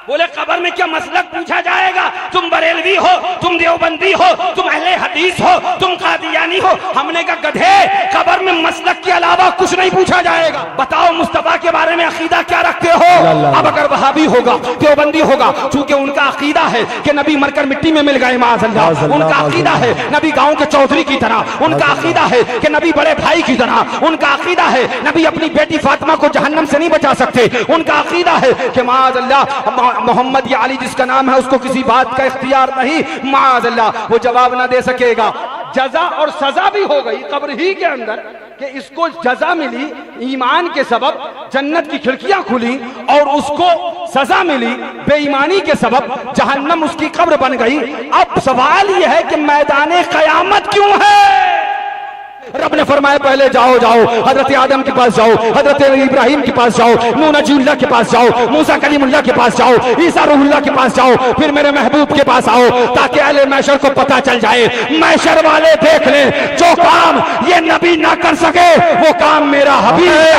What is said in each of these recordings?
बोले कब्र में क्या मसलक पूछा जाएगा? तुम बरेलवी हो, तुम देवबंदी हो, तुम अहले हदीस हो, तुम कादियानी हो। हमने कहा गधे, कब्र में मसलक के अलावा कुछ नहीं पूछा जाएगा। बताओ मुस्तफा के बारे में अकीदा क्या रखते हो? अब अगर वहाबी होगा, देवबंदी होगा, चूंकि उनका अकीदा है कि नबी मरकर मिट्टी में मिल गए, माअज़ल्लाह, उनका अकीदा है नबी गांव के चौधरी की तरह, उनका अकीदा है कि नबी बड़े भाई की तरह, उनका अकीदा है नबी अपनी बेटी फातिमा को जहन्नम से नहीं बचा सकते, उनका अकीदा है कि माअज़ल्लाह मोहम्मद या अली जिसका नाम है उसको किसी बात का इख्तियार नहीं, माअज़ल्लाह वो जवाब ना दे सकेगा। जजा और सजा भी हो गई कब्र ही के अंदर कि इसको जजा मिली ईमान के सबब, जन्नत की खिड़कियां खुली, और उसको सजा मिली बेईमानी के सबब, जहन्नम उसकी कब्र बन गई। अब सवाल यह है कि मैदान क़यामत क्यों है? रब ने फरमाया पहले जाओ जाओ हजरत आदम के पास जाओ, हजरत इब्राहिम के पास जाओ, नूह नजीउल्लाह के पास जाओ, मूसा कलीमुल्लाह के पास जाओ, ईसा रूहुल्लाह के पास जाओ, फिर मेरे महबूब के पास आओ, ताकि अहले महशर को पता चल जाए, महशर वाले देख ले जो काम ये नबी ना कर सके वो काम मेरा हबीब है।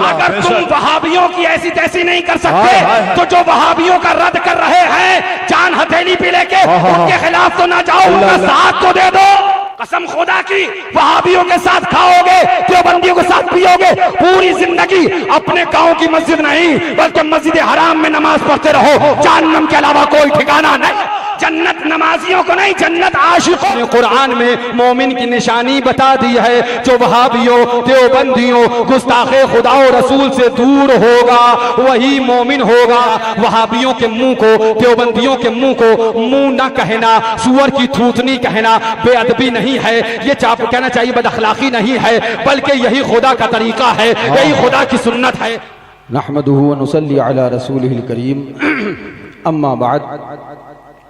अगर तुम वहाबियों की ऐसी तैसी नहीं कर सकते तो जो वहाबियों का रद्द कर रहे हैं जान हथेली पे लेके उनके खिलाफ तो ना जाओ, उनका साथ तो दे दो। कसम खुदा की वहाबियों के साथ खाओगे, देवबंदियों के साथ पियोगे, पूरी जिंदगी अपने गांव की मस्जिद नहीं बल्कि मस्जिद हराम में नमाज पढ़ते रहो, जहन्नम के अलावा कोई ठिकाना नहीं। जन्नत नमाजियों को नहीं, जन्नत आशिकों ने कुरान में मोमिन की निशानी बता दी है। जो वहाबियों, देवबंदियों, गुस्ताखे खुदा और रसूल से दूर होगा वही मोमिन होगा। वहाबियों के मुंह को, देवबंदियों के मुंह को मुंह न कहना, सुअर की थूथनी कहना बेअदबी नहीं है, ये चाप कहना चाहिए बदअखलाकी नहीं है, बल्कि यही खुदा का तरीका है, यही खुदा की सुन्नत है। नहमदुहु व नुसल्ली अला रसूलिहिल करीम, अम्मा बाद,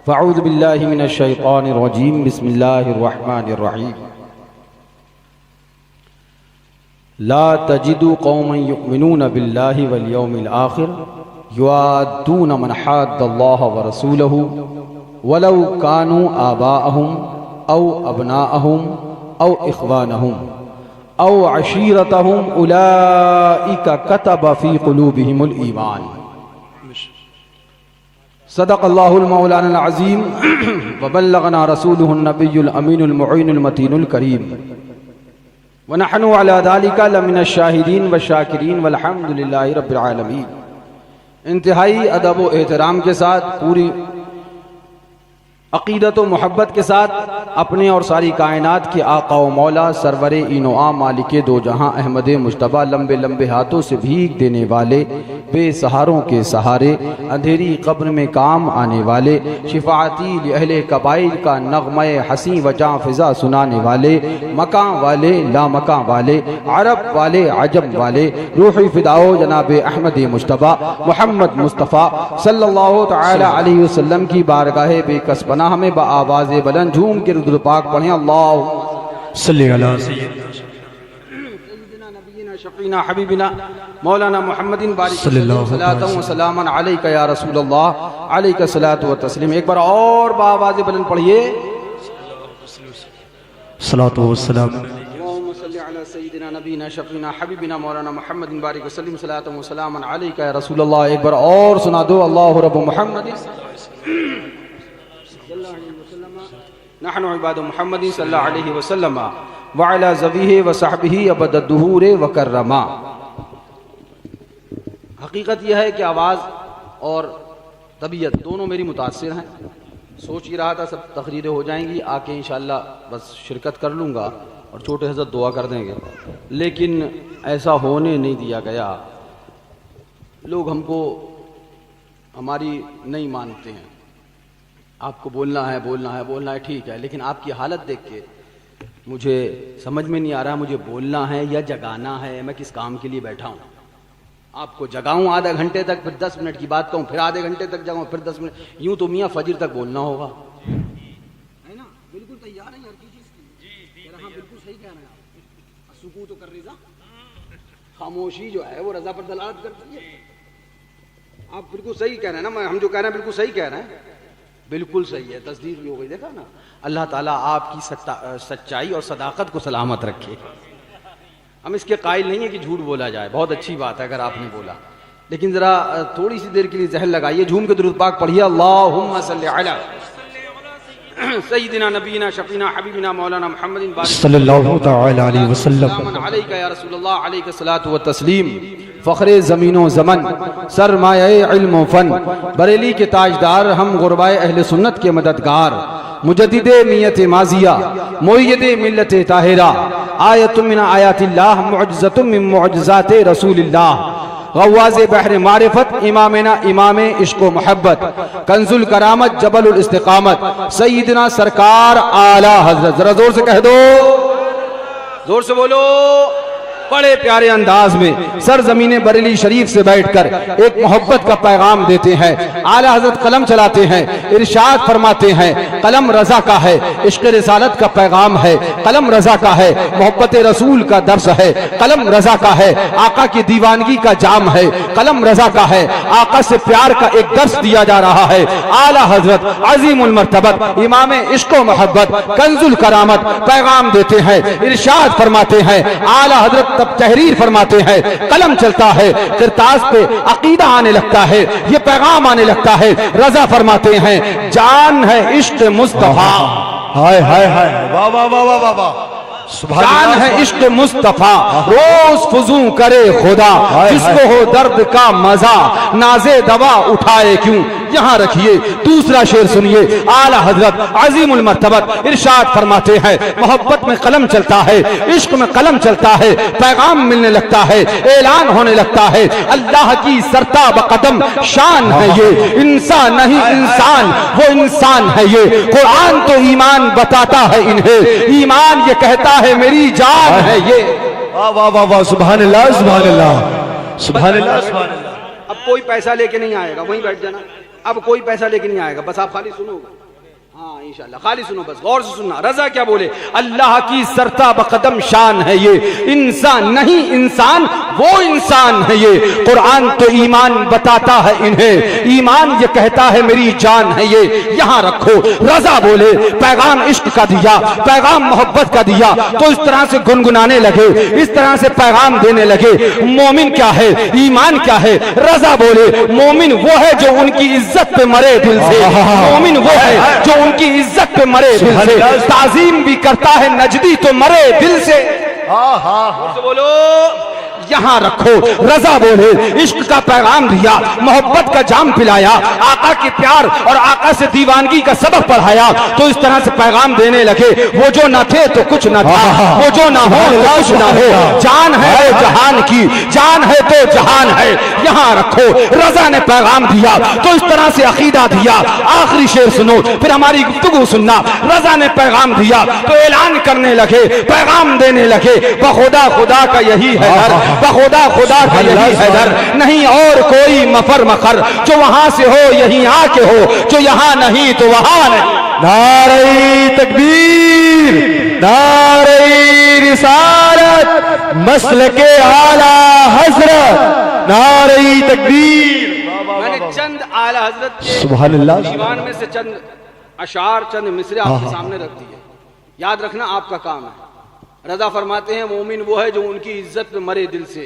फ़अऊज़ु बिल्लाहि मिनश शैतानिर रजीम, बिस्मिल्लाहिर रहमानिर रहीम। ला तजिदु कौमन युमिनून बिल्लाहि वल यौमिल आखिर युआद्दून मन हाद्दल्लाह व रसूलहु वलौ कानू आबाअहुम औ अबनाअहुम औ इख्वानहुम औ अशीरतहुम उलाइका कतब फ़ी क़ुलूबिहिमुल ईमान। सदक़ल्लाहुल मौलाना अज़ीम व बल्लगना रसूलुहुन नबियुल अमीनुल मुईनुल मतीनुल करीम व नहनु अला ज़ालिका लमिनश शाहिदीन व शाकिरीन वल्हम्दुलिल्लाहि रब्बिल आलमीन। इंतहाई अदब व एहतराम के साथ, पूरी अक़ीदत व मोहब्बत के साथ अपने और सारी कायनात के आका व मौला सरवर इनोआ मालिक दो जहां अहमद मुज्तबा लंबे लंबे हाथों से भीख देने वाले, बेसहारों के सहारे, अंधेरी कब्र में काम आने वाले, शिफाअती अहले कबाइल का नग़्मे हसी वजां फ़िज़ा सुनाने वाले, मकां वाले लामकां वाले, अरब वाले अजम वाले, रूही फ़िदाओ जनाब अहमद मुज्तबा मोहम्मद मुस्तफ़ा सल्लल्लाहु तआला अलैहि वसल्लम की बारगाह बेकस हमें बआवाज़ बुलंद झूम के रुदुल पाक पढ़ें। अल्लाह सल्ली अला सय्यिदना नबीना शफ़ीना हबीबिना मौलाना मुहम्मदिन बारिक सल्लल्लाहु व सलामन अलैका या रसूलल्लाह अलैका सलातु व तस्लीम। एक बार और बआवाज़ बुलंद पढ़िए, सलातु व सलाम सय्यिदना नबीना शफ़ीना हबीबिना मौलाना मुहम्मदिन बारिक वसल्लम सलातु व सलामन अलैका या रसूलल्लाह। एक बार और सुना दो, अल्लाहु रब्बु मुहम्मदिन नहनु इबादु मुहम्मदिन सल्लल्लाहु अलैहि वसल्लम व अला ज़वीहि व सहबिही अबद दुहूर व कर्रमा। हकीकत यह है कि आवाज़ और तबीयत दोनों मेरी मुतासिर हैं। सोच ही रहा था सब तकरीरें हो जाएंगी, आके इंशाअल्लाह बस शिरकत कर लूँगा और छोटे हज़रत दुआ कर देंगे, लेकिन ऐसा होने नहीं दिया गया। लोग हमको हमारी नहीं मानते हैं। आपको बोलना है बोलना है बोलना है, ठीक है, लेकिन आपकी हालत देख के मुझे समझ में नहीं आ रहा मुझे बोलना है या जगाना है, मैं किस काम के लिए बैठा हूँ। आपको जगाऊँ आधा घंटे तक, फिर 10 मिनट की बात कहूँ, फिर आधे घंटे तक जगाऊँ, फिर 10 मिनट, यूँ तो मियाँ फजर तक बोलना होगा, है ना? बिल्कुल तैयार है हर चीज़ की। हाँ बिल्कुल सही कह रहे हैं आप। सुकूत कर रज़ा, खामोशी जो है वो रज़ा पर दलालत करती है। आप बिल्कुल सही कह रहे हैं ना, हम जो कह रहे हैं बिल्कुल सही कह रहे हैं, बिल्कुल सही है, तस्दीक भी हो गई। देखा ना, अल्लाह ताला आपकी सच्चाई और सदाकत को सलामत रखे। हम इसके कायल नहीं है कि झूठ बोला जाए, बहुत अच्छी बात है अगर आपने बोला, लेकिन जरा थोड़ी सी देर के लिए जहन लगाइए, झूम के दुरूद पाक पढ़िए। अल्लाहुम्मा सल्ली अला सय्यिदिना नबीना शफीना हबीबिना मौलाना मुहम्मदिन सल्लल्लाहु तआला अलैहि वसल्लम अलैका या रसूलल्लाह अलैका सलातु व तस्लीम। फ़ख्रे ज़मीनो ज़मन सरमाए इल्म फ़न, बरेली के ताजदार हम गुरबाए अहले सुन्नत के मददगार, मुजद्दिदे नियत माजिया मुय्यदे मिल्लत ताहिरा, आयतुम मिन आयातिल्लाह मुअज्जतुम मिन मुअज्जज़ाते रसूलिल्लाह, गव्वाज़े बहर मारिफत इमामना इमाम इश्क व मोहब्बत, कंजुल करामत जबलुल इस्तिकामत, सय्यिदना सरकार आला हजरत। जरा जोर से कह दो, जोर से बोलो। बड़े प्यारे अंदाज में सरजमीन बरेली शरीफ से बैठकर एक मोहब्बत का पैगाम देते हैं। आला हजरत कलम चलाते हैं, इरशाद फरमाते हैं, कलम रजा का है, इश्क रिसालत का पैगाम है, कलम रजा का है, मोहब्बत रसूल का दर्स है, कलम रजा का है, आका की दीवानगी का जाम है, कलम रजा का है, आका से प्यार का एक दर्स दिया जा रहा है। आला हजरत अजीमुल मर्तबत इमाम इश्क व मोहब्बत कंजुल करामत पैगाम देते हैं, इरशाद फरमाते हैं। आला हजरत तब तहरीर फरमाते हैं, कलम चलता है, किरतास पे अकीदा आने लगता है, ये पैगाम आने लगता है। रजा फरमाते हैं, जान है इश्क मुस्तफा, हाय हाय हाय, वाह वाह वाह वाह वाह वाह, जान है इश्क मुस्तफा, रोज फुजू करे खुदा, जिसको हो दर्द का मजा नाजे दवा उठाए क्यों। यहाँ रखिए दूसरा शेर सुनिए। आला हजरत अजीमुल मर्तबत इरशाद फरमाते हैं, मोहब्बत में कलम चलता है, इश्क में कलम चलता है, पैगाम मिलने लगता है, ऐलान होने लगता है। अल्लाह की सरताब कदम शान है ये, इंसान नहीं इंसान वो इंसान है ये। कुरान तो ईमान बताता है इन्हें, ईमान ये कहता है मेरी जान है ये। वाह वाह वाह वाह, सुभान अल्लाह सुभान अल्लाह सुभान अल्लाह सुभान अल्लाह। अब कोई पैसा लेके नहीं आएगा, वहीं बैठ जाना। अब कोई पैसा लेके नहीं आएगा, बस आप खाली सुनोगे। हाँ इंशाल्लाह, खाली सुनो, बस गौर से सुनना। रजा क्या बोले, अल्लाह की सरता बकदम शान है ये, इंसान नहीं इंसान वो इंसान है ये। कुरान तो ईमान बताता है इन्हें, ईमान ये कहता है मेरी जान है ये। यहाँ रखो, रजा बोले पैगाम इश्क का दिया, पैगाम मोहब्बत का दिया, तो इस तरह से गुनगुनाने लगे, इस तरह से पैगाम देने लगे। मोमिन क्या है, ईमान क्या है। रजा बोले मोमिन वो है जो उनकी इज्जत पे मरे दिल से, मोमिन वो है जो उनकी इज्जत पे मरे दिल से, ताजीम भी करता है नजदी तो मरे दिल से। बोलो यहाँ रखो। रजा बोले इश्क का पैगाम दिया, मोहब्बत का जाम पिलाया, आका के प्यार और आका से दीवानगी का सबक पढ़ाया, तो इस तरह से पैगाम देने लगे। वो जो न थे तो कुछ न था, वो जो ना हो तो कुछ ना हो, जान है वो जहान की, जान है तो जहान है। यहाँ रखो, रजा ने पैगाम दिया तो इस तरह से अकीदा दिया। आखिरी शेर सुनो, फिर हमारी गुफ्तगू सुनना। रजा ने पैगाम दिया तो ऐलान करने लगे, पैगाम देने लगे, बखुदा खुदा का यही है डर, बखुदा खुदा का यही है डर, नहीं और कोई मफर मखर, जो वहां से हो यहीं आके हो, जो यहाँ नहीं तो वहां नहीं। नारे तकबीर, नारे रिसालत, मसलके आला हजरत, नारे तकबीर। मैंने चंद आला हजरत के सुभान अल्लाह दीवान में से चंद अशार, चंद मिसरे आपके सामने रख दिए। याद रखना आपका काम है। रजा फरमाते हैं मोमिन वो है जो उनकी इज्जत पे मरे दिल से,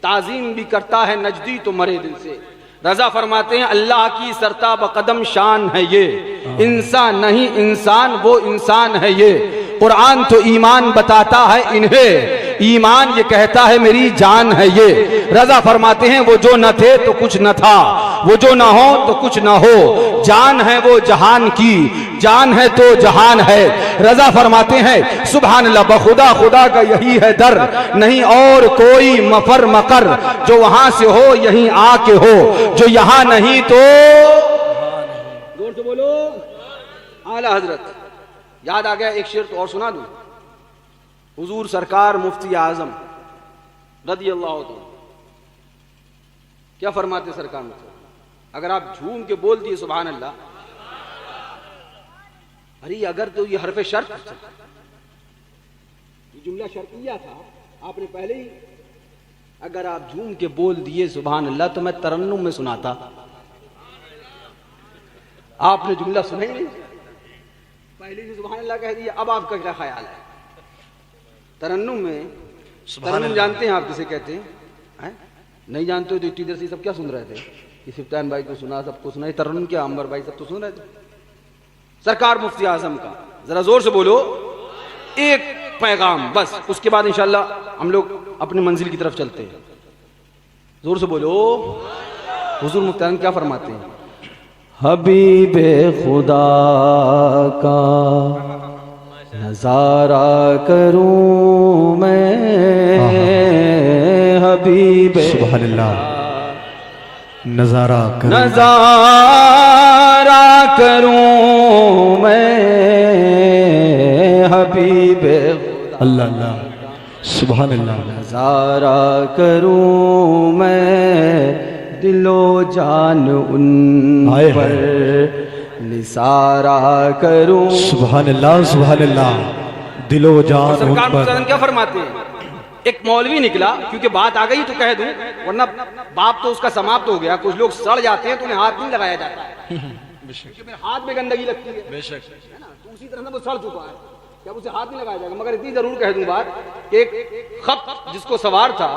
ताजीम भी करता है नजदी तो मरे दिल से। रजा फरमाते हैं अल्लाह की सरता बकदम शान है ये, इंसान नहीं इंसान वो इंसान है ये। कुरान तो ईमान बताता है इन्हें, ईमान ये कहता है मेरी जान है ये। रजा फरमाते हैं वो जो न थे तो कुछ न था, वो जो ना हो तो कुछ ना हो, जान है वो जहान की, जान है तो जहान है। रजा फरमाते हैं सुभान अल्लाह, बखुदा खुदा का यही है दर, नहीं और कोई मफर मकर, जो वहां से हो यहीं आके हो, जो यहाँ नहीं तो। जोर से बोलो आला हजरत। याद आ गया, एक शेर तो और सुना दूं। हुजूर सरकार मुफ्ती आजम रदी अल्लाह अन्हु क्या फरमाते सरकार में, अगर आप झूम के बोल दिए सुभान अल्लाह, अरे अगर तो ये हरफ शर्त, ये जुमला शर्तिया था, आपने पहले ही अगर आप झूम के बोल दिए सुभान अल्लाह तो मैं तरन्नुम में सुनाता। आपने जुमला सुना ही नहीं, पहले ही सुभान अल्लाह कह दिया। अब आपका क्या ख्याल है तरन्नुम में? तरन्नुम जानते हैं आप किसे कहते हैं? नहीं जानते हो तो इतनी देर से सब क्या सुन रहे थे? कि सिफ्तान भाई को सुना, सबको सुना, तरुण क्या अंबर भाई सब तो सुन रहे थे। सरकार मुफ्ती आजम का जरा जोर से बोलो एक पैगाम, बस उसके बाद इंशाल्लाह हम लोग अपनी मंजिल की तरफ चलते हैं। जोर से बोलो। हुजूर मुफ्ती आजम क्या फरमाते हैं? हबीबे खुदा का नजारा करूं मैं, हबीबे सुभान अल्लाह नजारा करूं मैं, हबीबे अल्लाह अल्लाह सुभान अल्लाह नजारा करूं मैं, दिलो जान उन पर निसारा करूं। सुभान अल्लाह सुभान अल्लाह, दिलो जान उन सरकार पर। मुफ्ती आजम क्या फरमाते हैं? एक मौलवी निकला, क्योंकि बात आ गई तो कह दूं, वरना बाप तो उसका समाप्त हो गया। कुछ लोग सड़ जाते हैं तो उन्हें हाथ नहीं लगाया जाता क्योंकि मेरे हाथ में गंदगी लगती है, बेशक है ना, तो उसी तरह से वो सड़ चुका है, क्या उसे हाथ नहीं लगाया जाएगा। मगर इतनी जरूर कह दूं बात, एक खप जिसको सवार था,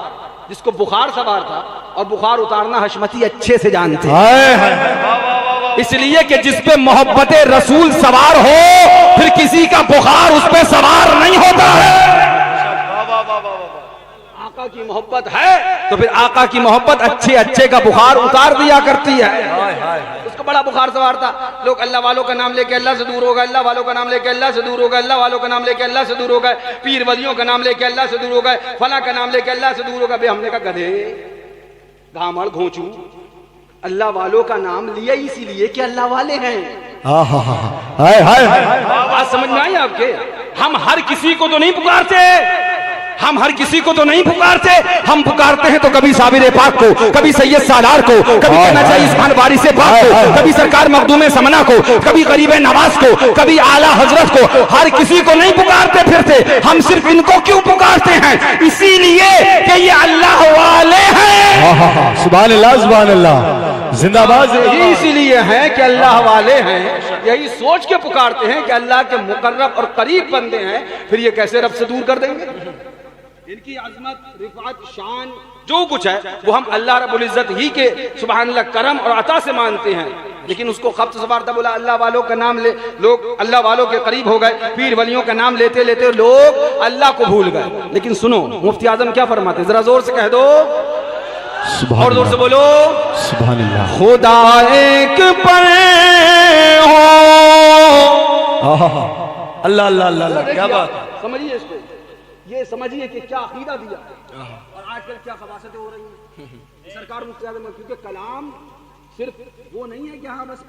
जिसको बुखार सवार था, और बुखार उतारना हशमती अच्छे से जानते हैं, इसलिए कि जिस पे मोहब्बत रसूल सवार हो फिर किसी का बुखार उस पे सवार नहीं होता है। आका की मोहब्बत है तो फिर आका की मोहब्बत अच्छे अच्छे का बुखार उतार दिया करती है। उसको बड़ा बुखार सवार था, लोग अल्लाह वालों का नाम लेके अल्लाह से दूर हो गए, अल्लाह वालों का नाम लेके अल्लाह से दूर हो गए, अल्लाह वालों का नाम लेके अल्लाह से दूर हो गए, पीर वलियों का नाम लेके अल्लाह से दूर हो गए, फला का नाम लेके अल्लाह से दूर हो गए। हमने कहा गधे घामड़ घोंचू, अल्लाह वालों का नाम लिया इसीलिए कि अल्लाह वाले हैं। बात समझ में आई आपके? हम हर किसी को तो नहीं पुकारते, हम हर किसी को तो नहीं पुकारते, हम पुकारते हैं तो कभी साबिर पाक को, कभी सैयद सालार को, कभी कहना चाहिए इस्मान वारिस पाक को, कभी सरकार मखदूम समना को, कभी गरीब नवाज को, कभी आला हजरत को। हर किसी को नहीं पुकारते फिरते, हम सिर्फ इनको क्यों पुकारते हैं? इसीलिए कि ये अल्लाह वाले हैं। सुभान अल्लाह सुभान अल्लाह, जिंदाबाद। यही इसीलिए है कि अल्लाह वाले हैं, यही सोच के पुकारते हैं कि अल्लाह के मुकर्रब और करीब बंदे हैं, फिर ये कैसे रब से दूर कर देंगे? इनकी अजमत, रिफात, शान जो कुछ है वो हम अल्लाह रब्बुल इज्जत ही के सुभान अल्लाह करम और अता से मानते हैं। लेकिन उसको खब्त सवार था, बोला अल्लाह वालों का नाम ले, लोग अल्लाह वालों के करीब हो गए, पीर वलियों का नाम लेते लेते लोग अल्लाह को भूल गए। लेकिन सुनो मुफ्ती आजम क्या फरमाते, जरा जोर से कह दो और जोर से बोलो। सुभान अल्लाह। खुदा एक पर हो, अल्लाह अल्लाह अल्लाह, क्या बात। समझिए इसको, ये समझिए कि क्या अकीदा दिया और आजकल क्या खबासतें हो रही हैं सरकार मुफ्ती आजम, क्योंकि कलाम सिर्फ वो नहीं है कि हाँ बस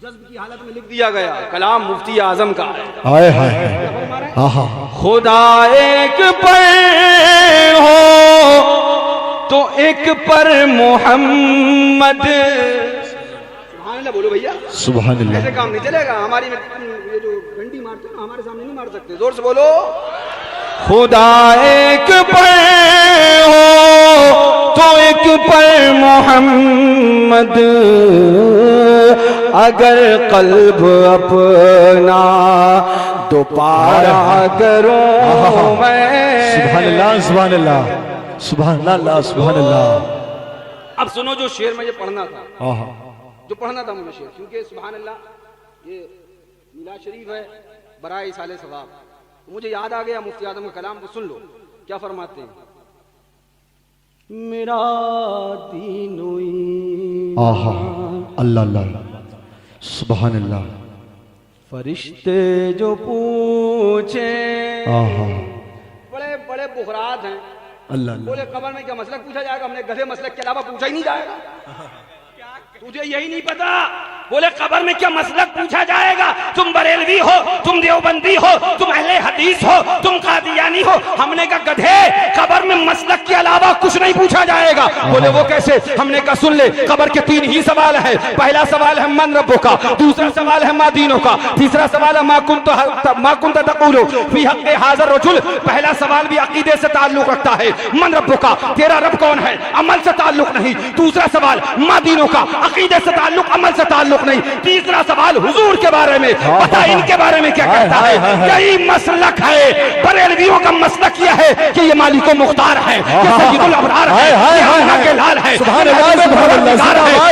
जज्ब की हालत में लिख दिया गया, कलाम मुफ्ती आजम का हाय हाय। खुदा एक पर हो तो एक पर मोहम्मद। सुभान अल्लाह बोलो भैया, सुभान अल्लाह। ऐसे काम नहीं चलेगा। हमारी में ये जो घंटी मारते हैं हमारे सामने नहीं मार सकते, जोर से बोलो। खुदा एक पर हो तो एक पर मोहम्मद, अगर कल्ब अपना दोबारा करो मैं। सुभान अल्लाह सुभान अल्लाह सुभान अल्लाह सुभान अल्लाह। अब सुनो जो शेर में ये पढ़ना था, जो पढ़ना था मुझे शेर, क्योंकि सुभान अल्लाह ये मिलाद शरीफ है बराए साले सवाब, मुझे याद आ गया मुफ्ती आजम का कलाम, को सुन लो क्या फरमाते हैं। मेरा दीनो अल्लाह अल्लाह सुभान अल्लाह। फरिश्ते जो पूछे, बड़े बड़े बुखरात हैं, अल्लाह बोले कब्र में क्या मसलक पूछा जाएगा? हमने गधे मसलक के अलावा पूछा ही नहीं जाएगा। तुझे यही नहीं पता? बोले कब्र में क्या मसलक पूछा जाएगा? तुम बरेलवी हो, तुम देवबंदी हो, तुम अहले हदीस हो, तुम कादियानी हो। हमने कहा गधे, कब्र में मसलक के अलावा कुछ नहीं पूछा जाएगा। बोले वो कैसे? हमने कहा सुन ले, कब्र के 3 ही सवाल है। पहला सवाल है मन रब्बो का, दूसरा सवाल है मा दीनों का, तीसरा सवाल है मा कुंत तक़ूलु फी हक़्क़ि हाज़ा रजुल। पहला सवाल भी अकीदे से ताल्लुक रखता है, मन रब्बो का, तेरा रब कौन है, अमल से ताल्लुक नहीं। दूसरा सवाल मा दीनों का, अकीदे से ताल्लुक, अमल से ताल्लुक ताल्लुक नहीं। तीसरा सवाल हुजूर के बारे में, बता इनके बारे में क्या कहता है। यही मसलक है, बरेलवियों का मसलक यह है कि ये मालिको मुख्तार है, ये सय्यदुल अबरार है, ये अल्लाह के लाल है,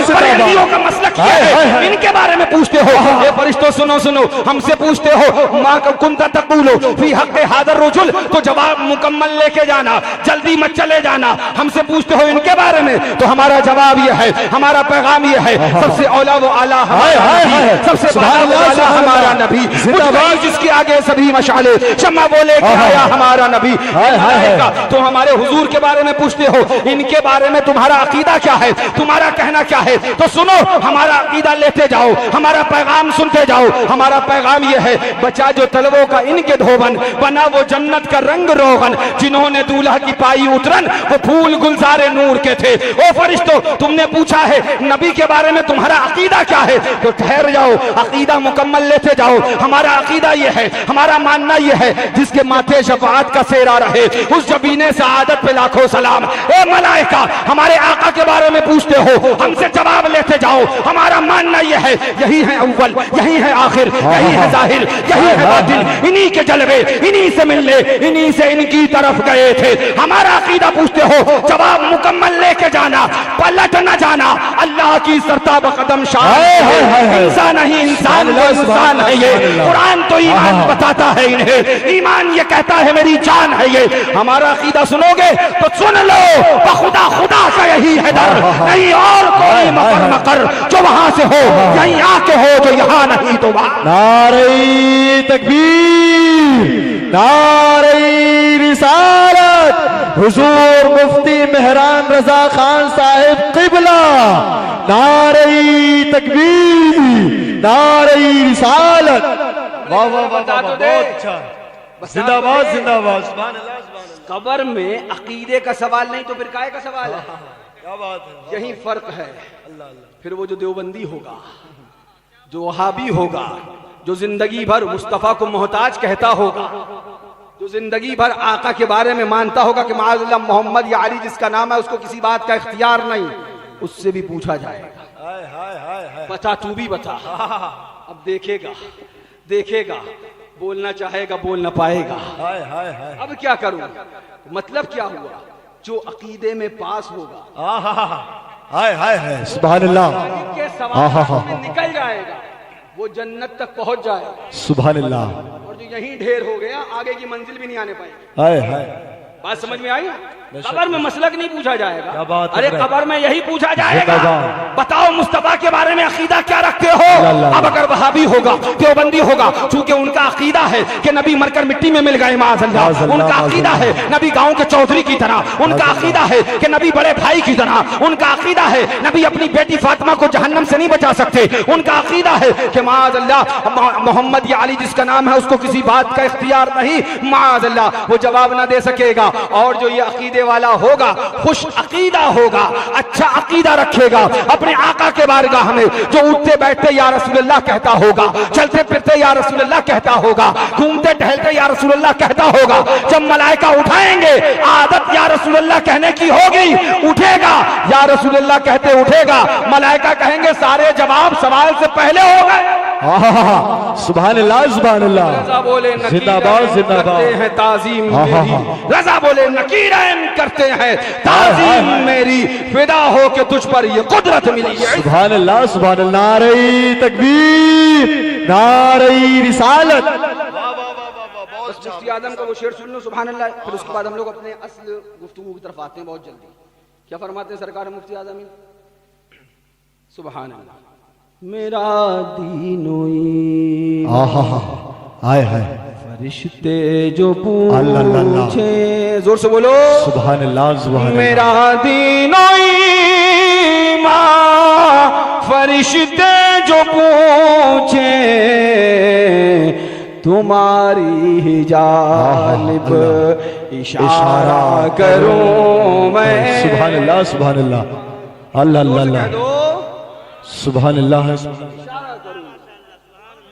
बरेलवियों का मसलक यह है। इनके बारे में पूछते हो, ये फरिश्तों सुनो सुनो, हमसे पूछते हो माँ कुंता तक़ूलु फी हक़्क़ि हाज़ा रुजुल, तो जवाब मुकम्मल लेके जाना, जल्दी मत चले जाना। हमसे पूछते हो इनके बारे में, तो हमारा जवाब यह है, हमारा पैगाम यह है, सबसे औला वो आला हमारा नबी, सबसे आला हमारा नबी, जिसके आगे सभी मशाले शम्मा बोले कि आया हमारा नबी। तो हमारे हुजूर के बारे में पूछते हो, इनके बारे में तुम्हारा अकीदा क्या है, तुम्हारा कहना क्या है। तो सुनो, हमारा अकीदा लेते जाओ, हमारा पैगाम सुनते जाओ। हमारा पैगाम यह है, बचा जो तलवों का इनके धोबन, बना वो जन्नत का रंग रोगन, जिन्होंने दूल्हा की पाई उतरन वो फूल गुलजारे नूर के थे। ओ फरिश्तों, तुमने पूछा है नबी के बारे में तुम्हारा अकीदा क्या है, तो ठहर जाओ, अकीदा मुकम्मल लेते जाओ। हमारा अकीदा यह है, हमारा मानना यह है, जिसके माथे शफाअत का सेरा रहे, उस जबीने सआदत पे लाखों सलाम। ए मलाइका, हमारे आका के बारे में पूछते हो, हमसे जवाब लेते जाओ। हमारा मानना यह है, यही है अव्वल, यही है आखिर, यही है जाहिर, यही है बातिन, इन्हीं के जलवे, इन्हीं से मिलने, इन्हीं से इनकी तरफ गए थे। हमारा अकीदा पूछते हो, जवाब मुकम्मल लेके जाना, पलट न जाना। अल्लाह की सरताब कदम शान, इंसान नहीं इंसान वो इंसान है। ये कुरान तो ईमान बताता है इन्हें, ईमान ये कहता है मेरी जान है ये। हमारा अकीदा सुनोगे तो सुन लो, बखुदा खुदा का यही है दर, नहीं और कोई मकर मकर जो वहां से हो, यहीं आके हो जो यहाँ नहीं तो वहां। नारे तकबीर, नारे रिसालत, हुजूर मुफ्ती मेहरान रजा खान साहिब किबला, नारे तकबीर, नारे रिसालत। वाह वाह वाह, बहुत अच्छा, जिंदाबाद जिंदाबाद, सुभान अल्लाह सुभान अल्लाह। कब्र में अकीदे का सवाल नहीं तो फिर काहे का सवाल है। क्या बात है, यही फर्क है। फिर वो जो देवबंदी होगा, जो वहाबी होगा, जो जिंदगी भर मुस्तफा को मोहताज कहता होगा, जो जिंदगी भर आका के बारे में मानता होगा कि माअल्लाह मोहम्मद या अली जिसका नाम है उसको किसी बात का इख्तियार नहीं, उससे भी पूछा जाएगा। हाय हाय हाय हाय, बता तू भी बता। अब देखेगा देखेगा, बोलना चाहेगा बोल ना पाएगा। हाय हाय हाय, अब क्या करूं, मतलब क्या हुआ, जो अकीदे में पास होगा, हाय हाय हाय, सुभान अल्लाह, के सवाल में निकल जाएगा, वो जन्नत तक पहुंच जाएगा। सुभान अल्लाह। और जो यहीं ढेर हो गया, आगे की मंजिल भी नहीं आने पाएगी। हाय हाय, बात समझ में आई। कब्र में मसलक नहीं पूछा जाएगा। क्या बात अरे है। कब्र में यही पूछा जाएगा, जिंदाबाद। बताओ मुस्तफा के बारे में अकीदा क्या रखते हो। अब अगर वहाबी होगा, देवबंदी होगा, चूंकि उनका अकीदा है कि नबी मरकर मिट्टी में मिल गए माअज़ल्लाह, उनका अकीदा है नबी गांव के चौधरी की तरह, उनका अकीदा है कि नबी बड़े भाई की तरह, उनका अकीदा है नबी अपनी बेटी फातिमा को जहन्नम से नहीं बचा सकते, उनका अकीदा है कि माअज़ल्लाह मोहम्मद या अली जिसका नाम है उसको किसी बात का इख्तियार नहीं, माअज़ल्लाह वो जवाब ना दे सकेगा। और जो ये अकीदे वाला होगा, खुश अकीदा होगा, अच्छा अकीदा रखेगा अपने आका के बारगाह में, जो उठते बैठते या रसूलुल्लाह कहता होगा, चलते फिरते या रसूलुल्लाह कहता होगा, घूमते टहलते या रसूलुल्लाह कहता होगा। जब मलाइका उठाएंगे, आदत या रसूलुल्लाह कहने की होगी, उठेगा या रसूलुल्लाह कहते उठेगा। मलाइका कहेंगे सारे जवाब सवाल से पहले हो गए। सुभान अल्लाह सुभान अल्लाह, रजा बोले जिंदाबाद जिंदाबाद, करते हैं ताजीम मेरी, रजा बोले नकीरन करते हैं ताजीम मेरी, फिदा हो के तुझ पर ये कुदरत मिली है। सुभान अल्लाह सुभान अल्लाह, नारे तकबीर, नारे रिसालत। मुफ्ती आदम का वो शेर सुन लो, सुभान अल्लाह। फिर उसके बाद हम लोग अपने असल गुफ्तगू की तरफ आते हैं बहुत जल्दी। क्या फरमाते हैं सरकार मुफ्ती आदम? सुभान अल्लाह। मेरा दीनोई हाय हाय, फरिश्ते जो पूछे, जोर से बोलो सुभान अल्लाह सुभान अल्लाह। मेरा दीनोई माँ फरिश्ते जो पूछे, तुम्हारी जानिब इशारा करूं मैं। सुभान अल्लाह सुभान अल्लाह, अल्लाह अल्लाह सुभान अल्लाह। इशारा करूं,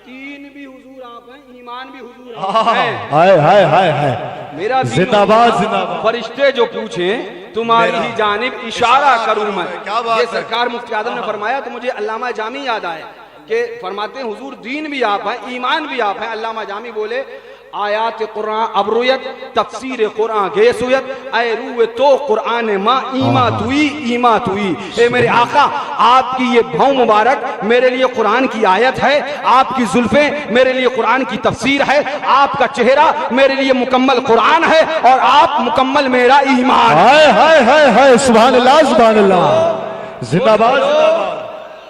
तीन भी हुजूर आप हैं, ईमान भी हुजूर आप हैं। हाय हाय हाय हाय, मेरा जिंदाबाद जिंदाबाद। फरिश्ते जो पूछे तुम्हारी ही जानिब इशारा करूं मैं। क्या बात ये है। सरकार मुफ्ती आदम ने फरमाया तो मुझे अल्लामा जामी याद आया। कि फरमाते हैं हुजूर दीन भी आप हैं, ईमान भी आप हैं। अल्लामा जामी बोले आयात कुरान अबरुयत तफसीर कुरान गेसुयत ऐ रूए तो कुरान माँ ईमा तुई। ए मेरे आका, आपकी ये भौं मुबारक मेरे लिए कुरान की आयत है, आपकी जुल्फें मेरे लिए कुरान की तफसीर है, आपका चेहरा मेरे लिए मुकम्मल कुरान है और आप मुकम्मल मेरा ईमान। हाय हाय हाय हाय, सुभान अल्लाह सुभान अल्लाह, जिंदाबाद।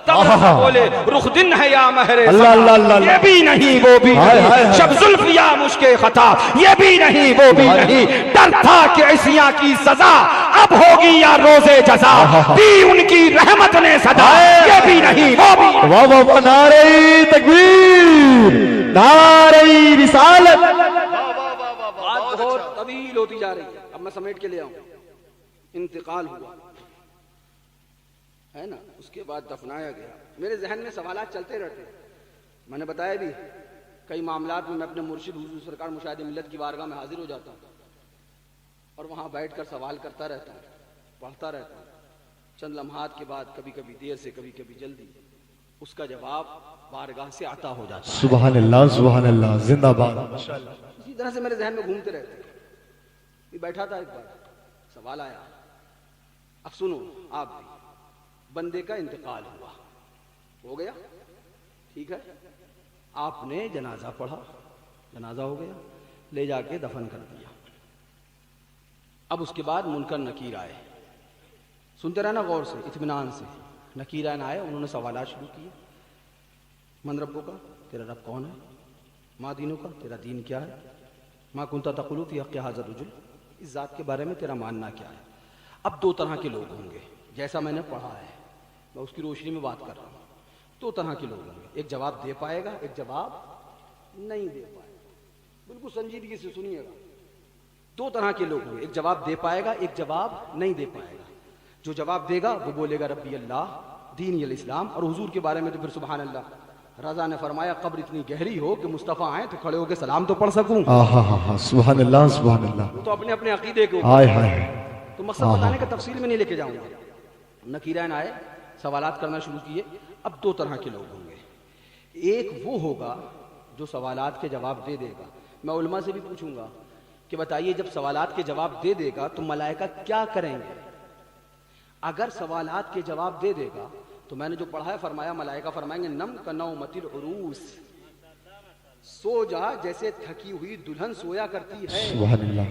बोले रुख दिन है या महरे अल्लाह अल्लाह अल्लाह, ये भी नहीं वो भी नहीं, शब जुल्फ या मुश्के खता ये भी नहीं वो भी नहीं, डर था कि ऐसियां की सजा अब होगी या रोजे जजा, दी उनकी रहमत ने सदा ये भी नहीं वो भी। वाह वाह वाह, नारे तकबीर, नारे रिसालत। बात बहुत तवील होती जा रही है, अब मैं समेट के ले आऊं। इंतकाल हुआ है ना, उसके बाद दफनाया गया। मेरे जहन में सवालात चलते रहते हैं, मैंने बताया भी कई मामलात में मैं अपने मुर्शिद हुजूर सरकार मुशाहिद मिल्लत की बारगाह में हाजिर हो जाता हूँ और वहाँ बैठकर सवाल करता रहता हूँ, पढ़ता रहता हूँ। चंद लम्हात के बाद कभी कभी देर से कभी कभी जल्दी उसका जवाब बारगाह से आता हो जाता है। सुभान अल्लाह जिंदाबाद। इसी तरह से मेरे जहन में घूमते रहते। बैठा था एक बार, सवाल आया, अब सुनो आप भी, बंदे का इंतकाल हुआ, हो गया ठीक है, आपने जनाजा पढ़ा, जनाजा हो गया, ले जाके दफन कर दिया। अब उसके बाद मुनकर नकीर आए, सुनते रहना गौर से, इत्मीनान से। नकीरान आए, उन्होंने सवालात शुरू किए। मन रब्बो का, तेरा रब कौन है? माँ दीनों का, तेरा दीन क्या है? माँ कुंता तक़ुलू फ़ी हक़्क़ि हाज़ा रुजुल, इस जात के बारे में तेरा मानना क्या है? अब दो तरह के लोग होंगे, जैसा मैंने पढ़ा है, मैं उसकी रोशनी में बात कर रहा हूँ। दो तरह के लोग होंगे, एक जवाब दे पाएगा, एक जवाब नहीं दे पाएगा। बिल्कुल संजीदगी से सुनिएगा। दो तरह के लोग होंगे, एक जवाब दे पाएगा, एक जवाब नहीं दे पाएगा। जो जवाब देगा वो बोलेगा रब्बी अल्लाह, दीन अल इस्लाम, और हुजूर के बारे में तो फिर सुभान अल्लाह। रजा ने फरमाया कब्र इतनी गहरी हो कि मुस्तफ़ा आए तो खड़े होकर सलाम तो पढ़ सकूं। सुभान अल्लाह सुभान अल्लाह। वो तो अपने अपने अकीदे के हाय हाय। तो मकसद बताने का तफसील में नहीं लेके जाऊंगा। नकीरान आए, सवालात करना शुरू किए। अब दो तरह के लोग होंगे, एक वो होगा जो सवालात के जवाब दे देगा। मैं उलमा से भी पूछूंगा कि बताइए जब सवालात के जवाब दे देगा तो मलाइका क्या करेंगे? अगर सवालात के जवाब दे देगा तो मैंने जो पढ़ा है फरमाया, मलाइका फरमाएंगे नम कनौमतिल उरूस, सो जा जैसे थकी हुई दुल्हन सोया करती है। सुभान अल्लाह।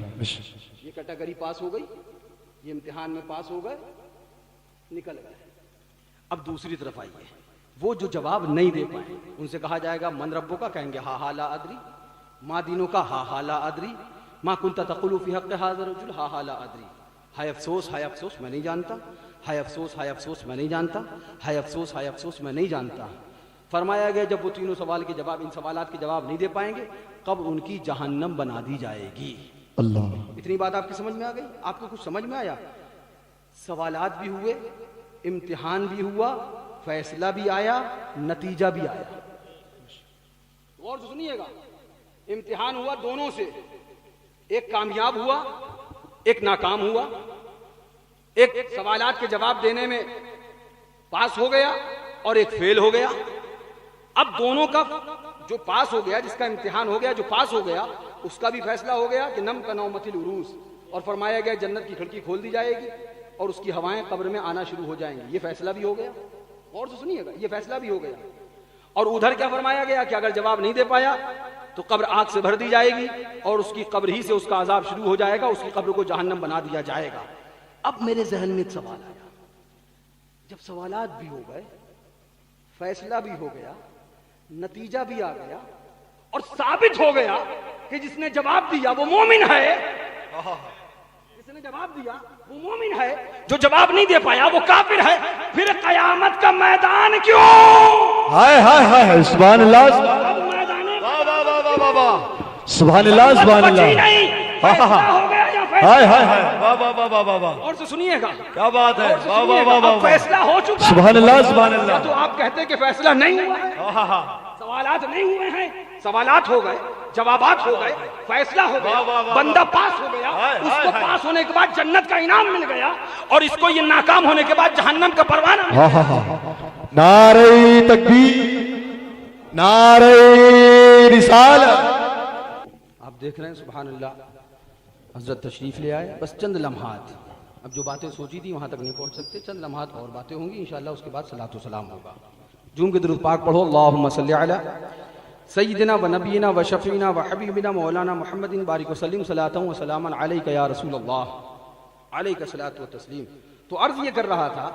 ये कैटेगरी पास हो गई, ये इम्तिहान में पास हो गए, निकल गए। अब दूसरी तरफ आइए, वो जो जवाब नहीं दे पाए उनसे कहा जाएगा मन रब्बो का, कहेंगे हा हा ला अदरी। माँ दीनों का, हा हा ला अदरी। माँ कुंता तक़ुलू फ़ी हक़्क़ि हाज़ा रुजुल, हा हा ला अदरी। हाय अफसोस मैं नहीं जानता, हाय अफसोस मैं नहीं जानता, हाय अफसोस मैं नहीं जानता। फरमाया गया जब वो तीनों सवाल के जवाब, इन सवालात के जवाब नहीं दे पाएंगे, कब्र उनकी जहन्नम बना दी जाएगी। अल्लाह। इतनी बात आपकी समझ में आ गई? आपको कुछ समझ में आया? सवालात भी हुए, इम्तिहान भी हुआ, फैसला भी आया, नतीजा भी आया। और सुनिएगा, इम्तिहान हुआ दोनों से, एक कामयाब हुआ, एक नाकाम हुआ। एक सवालात के जवाब देने में पास हो गया और एक फेल हो गया। अब दोनों का जो पास हो गया, जिसका इम्तिहान हो गया, जो पास हो गया, उसका भी फैसला हो गया कि नम कनौमतिल उरूस, और फरमाया गया जन्नत की खिड़की खोल दी जाएगी और उसकी हवाएं कब्र में आना शुरू हो जाएंगी। ये फैसला भी हो गया। और तो सुनिएगा, ये फैसला भी हो गया। और उधर क्या फरमाया गया कि अगर जवाब नहीं दे पाया तो कब्र आग से भर दी जाएगी और उसकी कब्र ही से उसका अजाब शुरू हो जाएगा, उसकी कब्र को जहन्नम बना दिया जाएगा। अब मेरे जहन में एक सवाल आया, जब सवालात भी हो गए, फैसला भी हो गया, नतीजा भी आ गया और साबित हो गया कि जिसने जवाब दिया वो मोमिन है, जिसने जवाब दिया वो मोमिन है, जो जवाब नहीं दे पाया वो काफिर है, फिर कयामत का मैदान क्यों? हाय हाय हाय, सुभान अल्लाह सुभान अल्लाह सुभान अल्लाह। हाय हाय हाय, वाह वाह वाह वाह वाह। और तो सुनिएगा, क्या बात है, वाह वाह वाह वाह। फैसला हो चुका, सुभान अल्लाह सुभान अल्लाह। तो आप कहते कि फैसला नहीं हुआ है, सवालात नहीं हुए हैं, सवालात हो गए, जवाबात हो गए, फैसला हो गया, बंदा पास हो गया, उसको पास होने के बाद जन्नत का इनाम मिल गया और इसको ये नाकाम होने के बाद जहन्नम का परवाना मिल गया। नारे तकबीर। नारे रिसालत। आप देख रहे हैं सुभान अल्लाह, हजरत तशरीफ ले आए, बस चंद लम्हात, अब जो बातें सोची थी वहां तक नहीं पहुंच सकते, चंद लम्हात और बातें होंगी इंशाअल्लाह, उसके बाद सलातो सलाम होगा। जूम के दुरूद पाक पढ़ो, अल्लाहुम्मा सल्ली अला सय्यिदिना व नबीना व शफीना व हबीबिना मौलाना मुहम्मदिन बारिक वसल्लिम सलातन व सलामन अलैका या रसूल अल्लाह अलैका सलातु व तस्लीम। तो अर्ज ये कर रहा था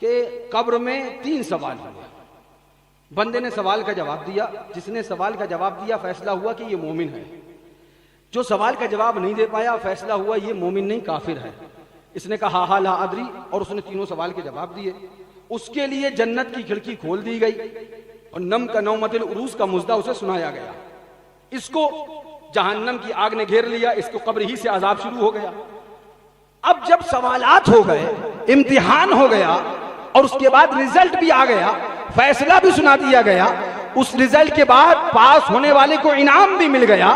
कि कब्र में 3 सवाल हुए। बंदे ने सवाल का जवाब दिया, जिसने सवाल का जवाब दिया फैसला हुआ कि ये मोमिन है। जो सवाल का जवाब नहीं दे पाया फैसला हुआ ये मोमिन नहीं काफिर है। इसने कहा हा ला अदरी और उसने तीनों सवाल के जवाब दिए। उसके लिए जन्नत की खिड़की खोल दी गई और नम का नौमतिल उरूस का मुजदा उसे सुनाया गया। इसको जहन्नम की आग ने घेर लिया, इसको कब्र ही से अजाब शुरू हो गया। अब जब सवालात हो गए, इम्तिहान हो गया और उसके बाद रिजल्ट भी आ गया, फैसला भी सुना दिया गया, उस रिजल्ट के बाद पास होने वाले को इनाम भी मिल गया,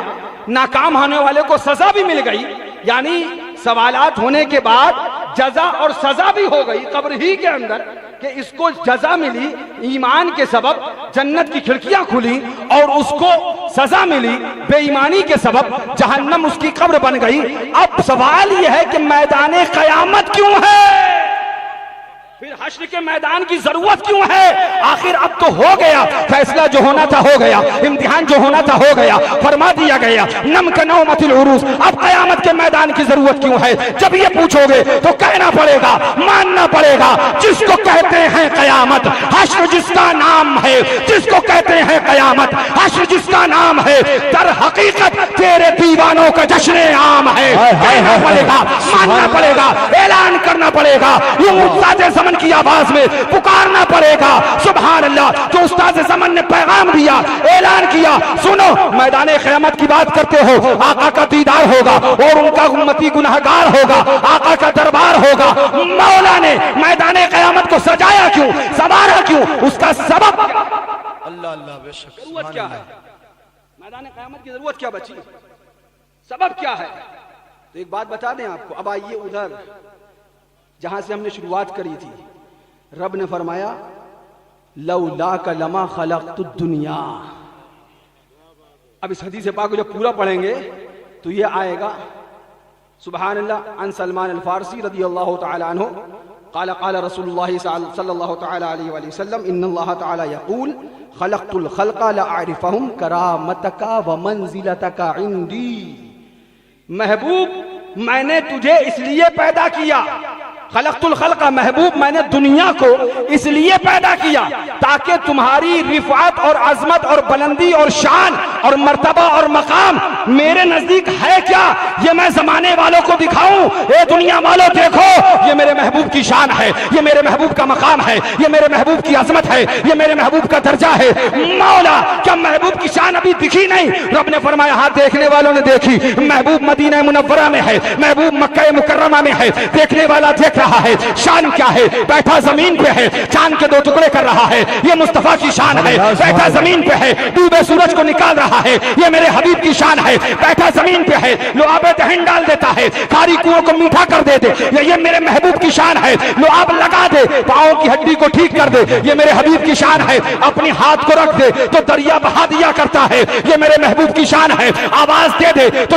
नाकाम होने वाले को सजा भी मिल गई, यानी सवालात होने के बाद जजा और सजा भी हो गई कब्र ही के अंदर कि इसको जजा मिली ईमान के सबब, जन्नत की खिड़कियां खुली और उसको सजा मिली बेईमानी के सबब, जहन्नम उसकी कब्र बन गई। अब सवाल यह है कि मैदान कयामत क्यों है, फिर हश्र के मैदान की जरूरत क्यों है? आखिर अब तो हो गया, फैसला जो होना था हो गया, इम्तिहान जो होना था हो गया, फरमा दिया गया नम का नौमतिल उरूस। अब कयामत के मैदान की जरूरत क्यों है? जब ये पूछोगे तो कहना पड़ेगा, मानना पड़ेगा, जिसको कहते हैं कयामत, हश्र जिसका नाम है, जिसको कहते हैं कयामत, हश्र जिसका नाम है, दर हकीकत तेरे दीवानों का जश्न आम है। कहना पड़ेगा, मानना पड़ेगा, ऐलान करना पड़ेगा, ये मुस्ताद ज़मन की आवाज में पुकारना पड़ेगा। सुभान अल्लाह, जो उस्ताद ज़मन ने पैगाम दिया, ऐलान किया, सुनो मैदान क़यामत की बात करते हो, आका का दीदार होगा और उनका उम्मती गुनहगार होगा, आका का दरबार होगा। मौला ने मैदान क़यामत को सजाया क्यों, संवारा क्यों, उसका सबब अल्लाह अल्लाह बेशक जरूरत क्या है, मैदान क़यामत की जरूरत क्या बची, सबब क्या है? तो एक बात बता दें आपको। अब आइए उधर जहां से हमने शुरुआत करी थी। रब ने फरमाया लौला का लमा खलक़तु दुनिया। अब इस हदीस पाक को जब पूरा पढ़ेंगे तो ये आएगा, सुभान अल्लाह। अन सलमान अल फारसी रज़ियल्लाहु तआला अन्हु क़ाल क़ाल रसूलुल्लाह सल्लल्लाहु तआला अलैहि वसल्लम इन्नल्लाह तआला यक़ूल खलक़तुल खल्क़ लअरिफ़हुम करामतका व मंज़िलतका इंदी। महबूब, मैंने तुझे इसलिए पैदा किया, खलक़तुल खल्क़, महबूब मैंने दुनिया को इसलिए पैदा किया ताकि तुम्हारी रिफ़ात और अज़मत और बुलंदी और शान और मर्तबा और मकाम मेरे नजदीक है क्या, ये मैं जमाने वालों को दिखाऊं। ए दुनिया वालों देखो, ये मेरे महबूब की शान है, ये मेरे महबूब का मकाम है, ये मेरे महबूब की अज़मत है, ये मेरे महबूब का दर्जा है। मौला, क्या महबूब की शान अभी दिखी नहीं? रब ने फरमाया हाँ, देखने वालों ने देखी। महबूब मदीना मुनव्वरा में है, महबूब मक्का मुकर्रमा में है, देखने वाला देख रहा है। शान क्या है? बैठा जमीन पे है, चांद के 2 टुकड़े कर रहा है, ये मुस्तफा की शान है। बैठा जमीन पे है, डूबे सूरज को निकाल रहा है, ये मेरे हबीब की शान है। बैठा जमीन पे है, लुआब दहन डाल देता है, खारी कुओं को मीठा कर देते, ये मेरे महबूब की शान है। लुआब लगा दे, पाँव की हड्डी को ठीक कर दे, ये मेरे हबीब की शान है। अपनी हाथ को रख दे तो दरिया बहा दिया करता है, ये मेरे महबूब की शान है। आवाज दे दे तो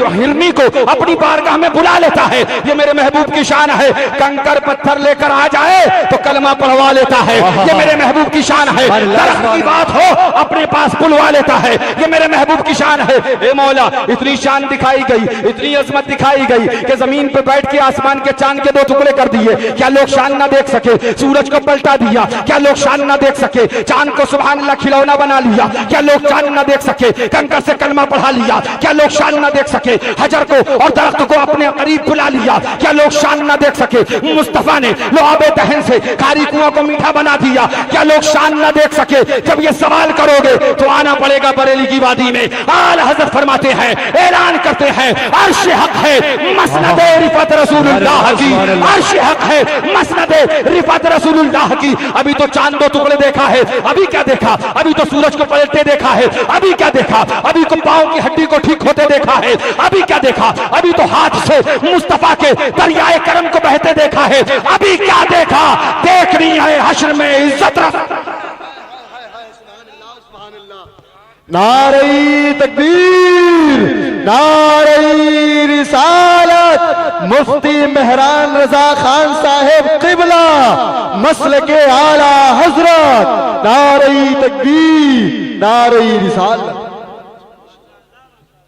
हिरनी को अपनी बारगाह में बुला लेता है, ये मेरे महबूब की शान है। कंकर पत्थर लेकर आ जाए तो कलमा पढ़वा लेता है, ये मेरे महबूब की शान है। दरख्त की बात हो अपने पास बुलवा लेता है, ये मेरे महबूब की शान है। ए मौला, इतनी शान दिखाई गई, इतनी अजमत दिखाई गई कि जमीन पे बैठ के आसमान के चांद के 2 टुकड़े कर दिए, क्या लोग शान ना देख सके? सूरज को पलटा दिया, क्या लोग शान ना देख सके? चांद को सुभान अल्लाह खिलौना बना लिया, क्या लोग शान ना देख सके? कंकर से कलमा पढ़ा लिया, क्या लोग शान ना देख सके? हजर को और दरख्त को अपने करीब बुला लिया, क्या लोग शान ना देख सके? मुस्तफा ने लुआबे दहन से खारी कुआं को मीठा बना दिया, क्या लोग शान ना देख सके? जब ये सवाल करोगे तो आना पड़ेगा बरेली की वादी में। आला हज़रत फरमाते हैं, ऐलान करते हैं, अर्श हक है मसनद रिफत रसूलुल्लाह की, अर्श हक है मसनद रिफत रसूलुल्लाह की। अभी तो चांद 2 टुकड़े देखा है, अभी क्या देखा? अभी तो सूरज को पलटते देखा है, अभी क्या देखा? अभी को पाँव की हड्डी को ठीक होते देखा है, अभी क्या देखा? अभी तो हाथ से मुस्तफा के दरियाए करम को बहते देखा है, अभी क्या देखा? देखनी है हश्र में इज्जत। नारे तकबीर, नारे रिसालत। मुफ्ती मेहरान रजा खान साहेब किबला मसलके आला हजरत, नारे तकबीर, नारे रिसालत।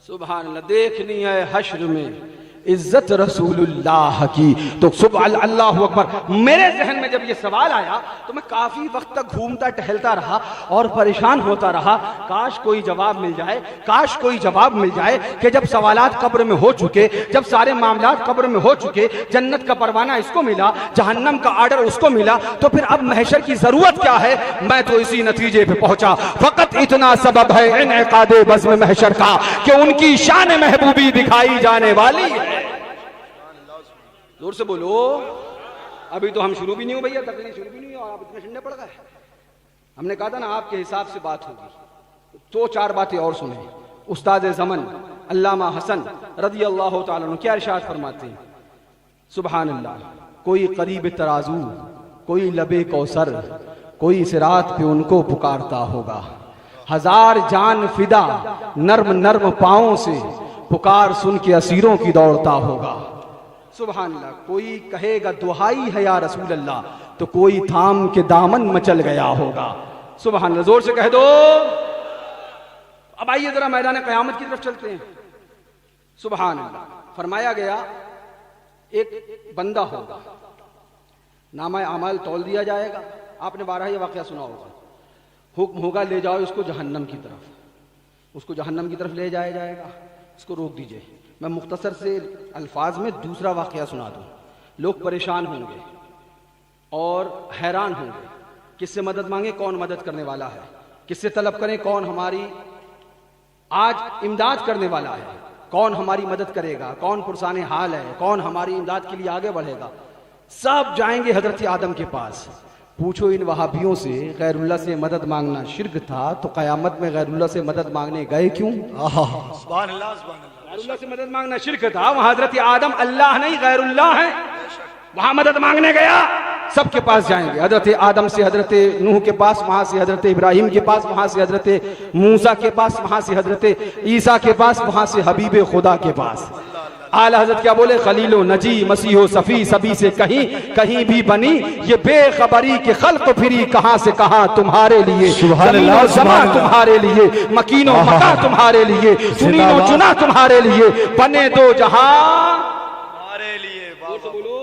सुभान अल्लाह। देखनी है हश्र में इज्जत रसूलुल्लाह की तो सुबह अल्लाह अकबर। मेरे जहन में जब ये सवाल आया तो मैं काफी वक्त तक घूमता टहलता रहा और परेशान होता रहा, काश कोई जवाब मिल जाए, काश कोई जवाब मिल जाए कि जब सवालात कब्र में हो चुके, जब सारे मामलात कब्र में हो चुके, जन्नत का परवाना इसको मिला, जहन्नम का आर्डर उसको मिला, तो फिर अब महशर की जरूरत क्या है। मैं तो इसी नतीजे पे पहुंचा, फकत इतना सबब है इनेकादे बज़्म महशर का कि उनकी शान महबूबी दिखाई जाने वाली है। जोर से बोलो। अभी तो हम शुरू भी नहीं हो भैया, तकलीफ शुरू भी नहीं हो और आप इतने ठंडे पड़ गए। हमने कहा था ना आपके हिसाब से बात होगी, तो चार बातें और सुने। उस्ताद ज़मन अल्लामा हसन रज़ी अल्लाह तआला अन्हु क्या इरशाद फरमाते हैं, सुभान अल्लाह। कोई करीब तराजू, कोई लबे कौसर, कोई सिरात पे उनको पुकारता होगा। हजार जान फिदा नर्म नर्म पाँवों से पुकार सुन के असीरों की दौड़ता होगा। सुभान अल्लाह। कोई कहेगा दुहाई है या रसूल अल्लाह, तो कोई थाम के दामन मचल गया होगा। सुभान अल्लाह। जोर से कह दो। अब आइए जरा मैदान क़यामत की तरफ चलते हैं। सुभान अल्लाह। फरमाया गया एक बंदा होगा, नामा अमाल तौल दिया जाएगा। आपने 12 ये वाक़या सुना होगा। हुक्म होगा ले जाओ इसको जहन्नम की तरफ, उसको जहन्नम की तरफ ले जाया जाएगा। इसको रोक दीजिए। मैं मुख्तसर से अल्फाज में दूसरा वाक़या सुना दूं। लोग परेशान होंगे और हैरान होंगे, किससे मदद मांगे, कौन मदद करने वाला है, किससे तलब करें, कौन हमारी आज इमदाद करने वाला है, कौन हमारी मदद करेगा, कौन पुरसाने हाल है, कौन हमारी इमदाद के लिए आगे बढ़ेगा। सब जाएंगे हजरत आदम के पास। पूछो इन वहाबियों से गैरुल्लाह से मदद मांगना शिर्क था, तो क़यामत में गैरुल्लाह से मदद मांगने गए क्यों? सुभान अल्लाह, सुभान अल्लाह। गैरुल्लाह से मदद मांगना शिर्क था, वहां हजरत आदम अल्लाह नहीं गैरुल्लाह है, वहां मदद मांगने गया। सबके पास जाएंगे, हजरत आदम से हजरत नूह के पास, वहां से हजरत इब्राहिम के पास, वहां से हजरत मूसा के पास, वहां से हजरत ईसा के पास, वहां से हबीब खुदा के पास। आला हजरत क्या बोले, खलीलो नजी मसीहो सफी सभी से कहीं कहीं भी बनी ये बेखबरी के खल्क फिरी कहां से कहां तुम्हारे लिए। जमीनो जमा तुम्हारे लिए, मकीनो मका तुम्हारे लिए, सुनीनो चुना तुम्हारे लिए, बने दो जहां हमारे लिए। बोलो।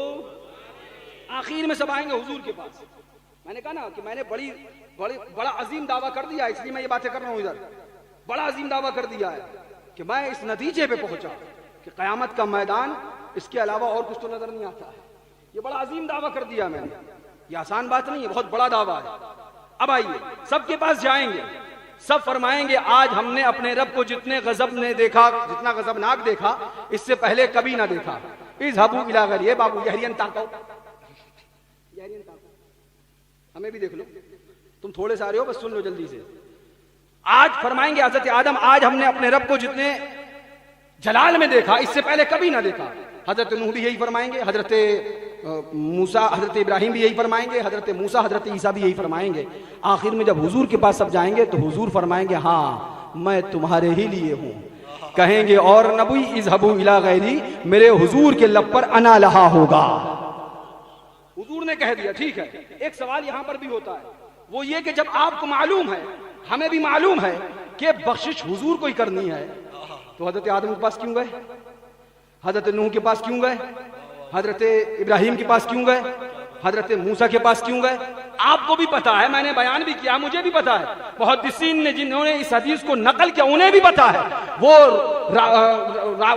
आखिर में सब आएंगे हुजूर के पास। मैंने कहा ना कि मैंने बड़ा अजीम दावा कर दिया, इसलिए मैं ये बातें कर रहा हूं। इधर बड़ा अजीम दावा कर दिया है कि मैं इस नतीजे पे पहुंचा कि क़यामत का मैदान, इसके अलावा और कुछ तो नजर नहीं आता है। ये बड़ा अजीम दावा कर दिया मैंने। ये आसान बात नहीं है, बहुत बड़ा दावा है। अब आइए सबके पास जाएंगे, सब फरमाएंगे आज हमने अपने रब को जितने गजब ने देखा, जितना गजबनाक देखा, इससे पहले कभी ना देखा। इस हबू इला गैर, ये बाबू यहरियन ताको, हमें भी देख लो, तुम थोड़े सारे हो, बस सुन लो जल्दी से। आज फरमाएंगे हजरत आदम, आज हमने अपने रब को जितने जलाल में देखा, इससे पहले कभी ना देखा। हजरत नूह भी यही फरमाएंगे, हजरत मूसा, हजरत इब्राहिम भी यही फरमाएंगे, हजरत मूसा, हजरत ईसा भी यही फरमाएंगे। आखिर में जब हुजूर के पास सब जाएंगे तो हुजूर फरमाएंगे हाँ मैं तुम्हारे ही लिए हूं। कहेंगे और नबी इज़हबू इला गैरी, मेरे हुजूर के लब पर अना लहा होगा। हुजूर ने कह दिया ठीक है। एक सवाल यहां पर भी होता है, वो ये कि जब आपको मालूम है, हमें भी मालूम है कि बख्शिश हुजूर को ही करनी है, तो हजरत आदम के पास क्यों गए, हजरत नूह के पास क्यों गए, हजरत इब्राहिम के पास क्यों गए, हजरत मूसा के पास क्यों गए? आपको भी पता है, मैंने बयान भी किया, मुझे भी पता है, मुहद्दिसीन ने जिन्होंने इस हदीस को नकल किया उन्हें भी पता है, वो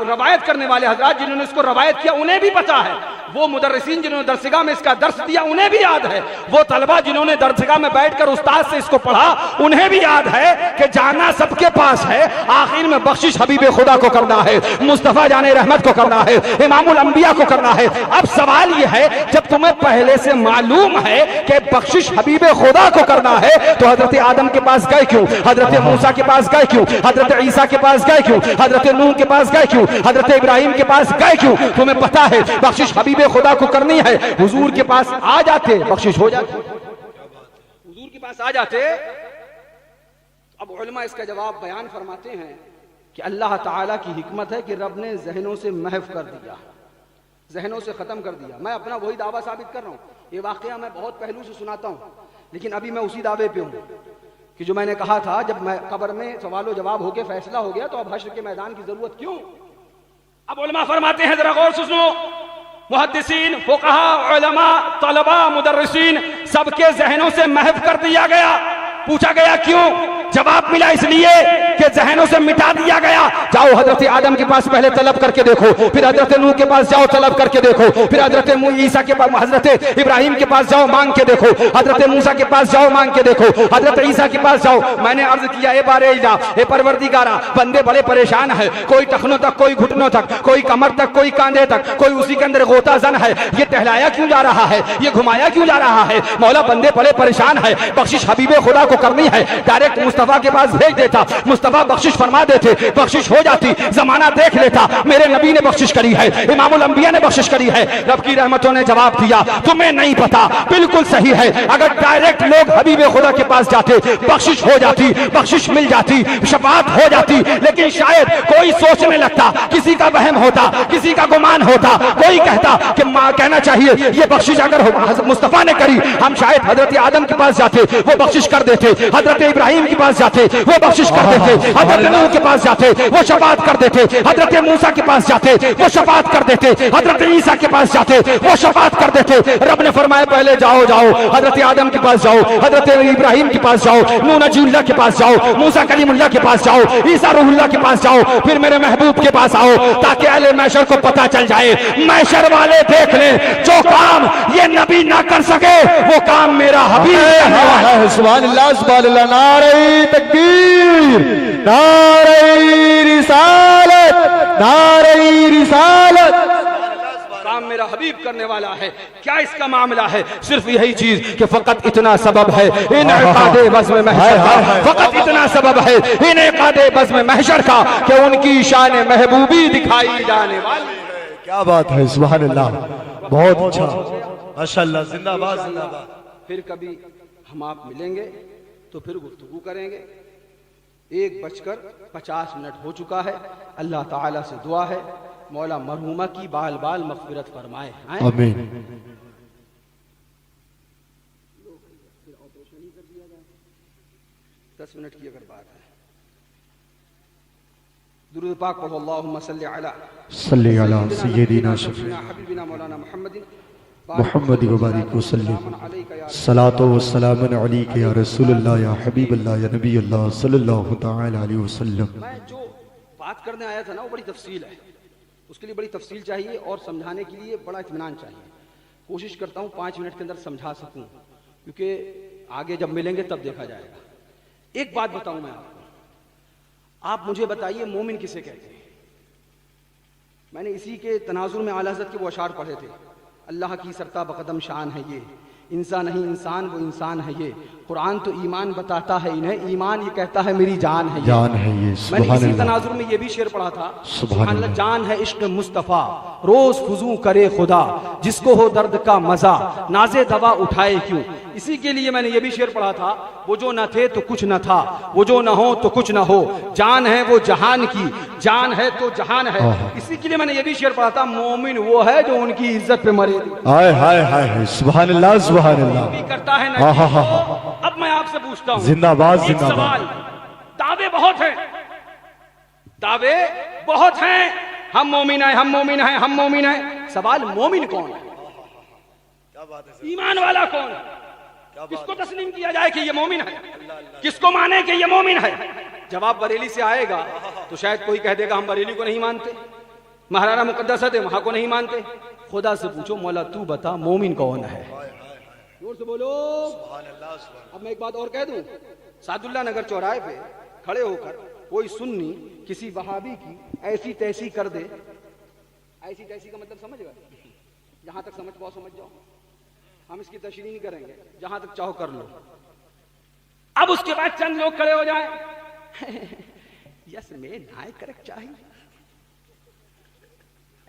रवायत करने वाले हजरात जिन्होंने इसको रवायत किया उन्हें भी पता है, वो मुदर्रिसीन जिन्होंने दरसगाह में इसका दर्स दिया उन्हें भी याद है, वो तलबा जिन्होंने दरसगाह में बैठकर उस्ताद से इसको पढ़ा उन्हें भी याद है कि जाना सबके पास है, आखिर में बख्शिश हबीब खुदा को करना है, मुस्तफा जाने रहमत को करना है, इमामुल अंबिया को करना है। अब सवाल यह है, जब तुम्हें पहले से मालूम है कि बख्शिश हबीब खुदा को करना है, तो हजरत आदम के पास गए क्यों, हजरत मूसा के पास गए क्यों, हजरत ईसा के पास गए क्यों, हजरत नूह के पास गए क्यों, हजरत इब्राहिम के पास गए क्यों? तुम्हें पता है बख्शिश हबीब खुदा को करनी है, हुजूर के पास आ जाते बख्शिश हो जाती, हुजूर के पास आ जाते अब उलमा इसका जवाब बयान फरमाते हैं कि अल्लाह ताला की हिकमत है कि रब ने जहनों से महफ कर दिया, जहनों से ख़त्म कर दिया। मैं अपना वही दावा साबित कर रहा हूँ। ये वाक़या मैं बहुत पहलू से सुनाता हूँ, लेकिन अभी मैं उसी दावे पे हूँ कि जो मैंने कहा था, जब मैं कब्र में सवालो जवाब होके फैसला हो गया तो अब हश्र के मैदान की जरूरत क्यों। अब उलमा फरमाते हैं, जरा गौर से सुनो, मुहद्दिसीन, फुक़हा, उलमा, तलबा, मुदर्रिसीन, सबके जहनों से महफ कर दिया गया। पूछा गया क्यों? जवाब मिला इसलिए कि जहनों से मिटा दिया गया। जाओ हजरत आदम के पास पहले तलब करके देखो, फिर हजरत नूह के पास जाओ तलब करके देखो, फिर हजरत ईसा के पास, हजरत इब्राहिम के पास जाओ मांग के देखो, हजरत मूसा के पास जाओ मांग के देखो, हजरत ईसा के पास जाओ। मैंने अर्ज किया, ए बारे इला, ए परवरदिगारा, बंदे बड़े परेशान है, कोई टखनों तक, कोई घुटनों तक, कोई कमर तक, कोई कांधे तक, कोई उसी के अंदर गोता जन है। ये टहलाया क्यों जा रहा है, ये घुमाया क्यों जा रहा है? मौला बंदे बड़े परेशान है, बख्शिश हबीबे खुदा को करनी है, डायरेक्ट मुस्तफा के पास भेज देता, मुस्तफा बख्शिश फरमा देते, बख्शिश हो जाती, जमाना देख लेता। मेरे नबी ने बख्शिश करी है, इमामुल अंबिया ने बख्शिश करी है। रब की रहमतों ने जवाब दिया, तुम्हें नहीं पता, बिल्कुल सही है। अगर डायरेक्ट लोग हबीबे खुदा के पास जाते, बख्शिश हो जाती, बख्शिश मिल जाती, शफाअत हो जाती। लेकिन शायद कोई सोचने लगता, किसी का वहम होता, किसी का गुमान होता, कोई कहता कि मां कहना चाहिए ये बख्शिश अगर मुस्तफा ने करी, हम शायद हजरत आदम के पास जाते, वो बख्शिश कर देते, हजरत इब्राहिम के पास जाते, वो बख्शिश कर देते, हजरत नूह के पास जाते, वो शफाअत कर देते, हजरत मूसा के पास जाते, वो शफाअत कर देते, हजरत ईसा के पास जाते, वो शफाअत कर देते। रब ने फरमाया पहले जाओ जाओ हजरत आदम के पास जाओ, हजरत इब्राहिम के पास जाओ, नूह नजीउल्लाह के पास जाओ, मूसा कलीमुल्लाह के पास जाओ, ईसा रूहुल्लाह के पास जाओ, फिर मेरे महबूब के पास आओ, ताकि अहले महशर को पता चल जाए, महशर वाले देख लें, जो काम ये नबी ना कर सके वो काम मेरा हबीब। सुभान अल्लाह, सुभान अल्लाह, नारे तकबीर, नारे रिसालत, नारे रिसालत। काम मेरा हबीब करने वाला है। क्या इसका मामला है? सिर्फ यही चीज कि फकत इतना सबब है इनकादे बज़्म महशर का, फकत इतना सबब है इनकादे बज़्म महशर का कि उनकी शान महबूबी दिखाई जाने वाली। क्या बात है, सुभान अल्लाह, बहुत अच्छा, माशाअल्लाह, जिंदाबाद जिंदाबाद। फिर कभी हम आप मिलेंगे तो फिर गुफ्तगू करेंगे। 1:50 हो चुका है। अल्लाह ताला से दुआ है मौला मरहुमा की बाल बाल मग़फ़िरत फरमाए। आमीन। 10 मिनट की अगर बात है, दुरूद पाक पढ़ो, अल्लाहुम्मा सल्ली अला सय्यिदिना शफीना हबीबिना मौलाना मुहम्मदिन मुहम्मद व बारिक वसल्लम, सलातो व सलाम अलैका या रसूलल्लाह या हबीबल्लाह या नबील्लाह सल्लल्लाहु तआला अलैहि वसल्लम। मैं जो बात करने आया था ना, वो बड़ी तफसील है, उसके लिए बड़ी तफसील चाहिए और समझाने के लिए बड़ा इत्मीनान चाहिए। कोशिश करता हूँ 5 मिनट के अंदर समझा सकूँ, क्योंकि आगे जब मिलेंगे तब देखा जाएगा। एक बात बताऊँ मैं आपको, आप मुझे बताइए मोमिन किसे कहते हैं? मैंने इसी के तनाजुर में आला हज़रत के वो अशार पढ़े थे, अल्लाह की सरता बकदम शान है ये, इंसान नहीं इंसान वो इंसान है ये, कुरान तो ईमान बताता है इन्हें, ईमान ये कहता है मेरी जान है ये, जान है ये। मैंने इसी तनाजुर में ये भी शेर पढ़ा था, सुभान अल्लाह, जान है इश्क मुस्तफ़ा रोज फुजू करे खुदा, जिसको हो दर्द का मजा नाजे दवा उठाए क्यों। इसी के लिए मैंने ये भी शेर पढ़ा था, वो जो न थे तो कुछ न था, वो जो न हो तो कुछ न हो, जान है वो जहान की, जान है तो जहान है। इसी के लिए मैंने ये भी शेर पढ़ा था, मोमिन वो है जो उनकी इज्जत पे मरे। हाय हाय हाय, सुभान अल्लाह, सुभान अल्लाह, भी करता है ना। अब मैं आपसे पूछता हूँ, जिंदाबाद एक जिंदाबाद। सवाल, दावे बहुत हैं, दावे बहुत हैं, हम मोमिन हैं, हम मोमिन हैं, हम मोमिन हैं। सवाल मोमिन कौन है? ईमान वाला कौन है? किसको तस्लीम किया जाए कि ये मोमिन है? किसको माने कि ये मोमिन है? जवाब बरेली से आएगा तो शायद कोई कह देगा हम बरेली को नहीं मानते, महाराना मुकद्दस है वहां को नहीं मानते। खुदा से पूछो, मौला तू बता मोमिन कौन है? जोर से बोलो। अब मैं एक बात और कह दूं, सादुल्ला नगर चौराहे पे खड़े होकर कोई सुन्नी किसी वहाबी की ऐसी तैसी कर दे, ऐसी तैसी का मतलब समझ गए? जहां तक समझ पाओ समझ जाओ, हम इसकी तशरीह नहीं करेंगे, जहां तक चाहो कर लो। अब उसके बाद चंद लोग खड़े हो जाए, यस में नाय करेक्ट चाहिए,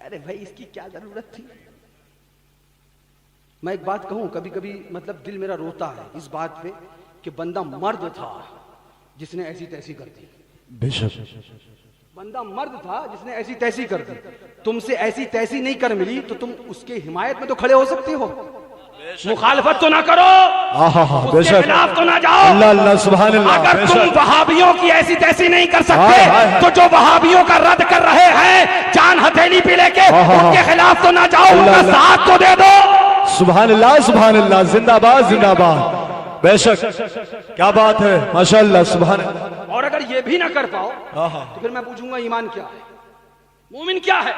अरे भाई इसकी क्या जरूरत थी। मैं एक बात कहूं, कभी कभी मतलब दिल मेरा रोता है इस बात पे कि बंदा मर्द था, जिसने ऐसी तैसी कर दी। बेशक बंदा मर्द था जिसने ऐसी तैसी कर दी। तुमसे ऐसी तैसी नहीं कर मिली तो तुम उसके हिमायत में तो खड़े हो सकते हो, मुखालफत तो ना करो, उसके बेशक खिलाफ तो ना जाओ। अल्लाह अल्लाह सुभान अल्लाह। अगर तुम बेशक वहाबियों की ऐसी तैसी नहीं कर हाय, हाय, सकते हाय। तो जो वहाबियों का रद्द कर रहे हैं जान हथेली पे लेके उनके खिलाफ तो ना जाओ, अल्लाह, उनका अल्लाह। साथ तो दे दो। सुभान अल्लाह जिंदाबाद जिंदाबाद। बेशक क्या बात है, माशाअल्लाह सुभान अल्लाह। और अगर ये भी ना कर पाओ तो फिर मैं पूछूंगा ईमान क्या है, मोमिन क्या है।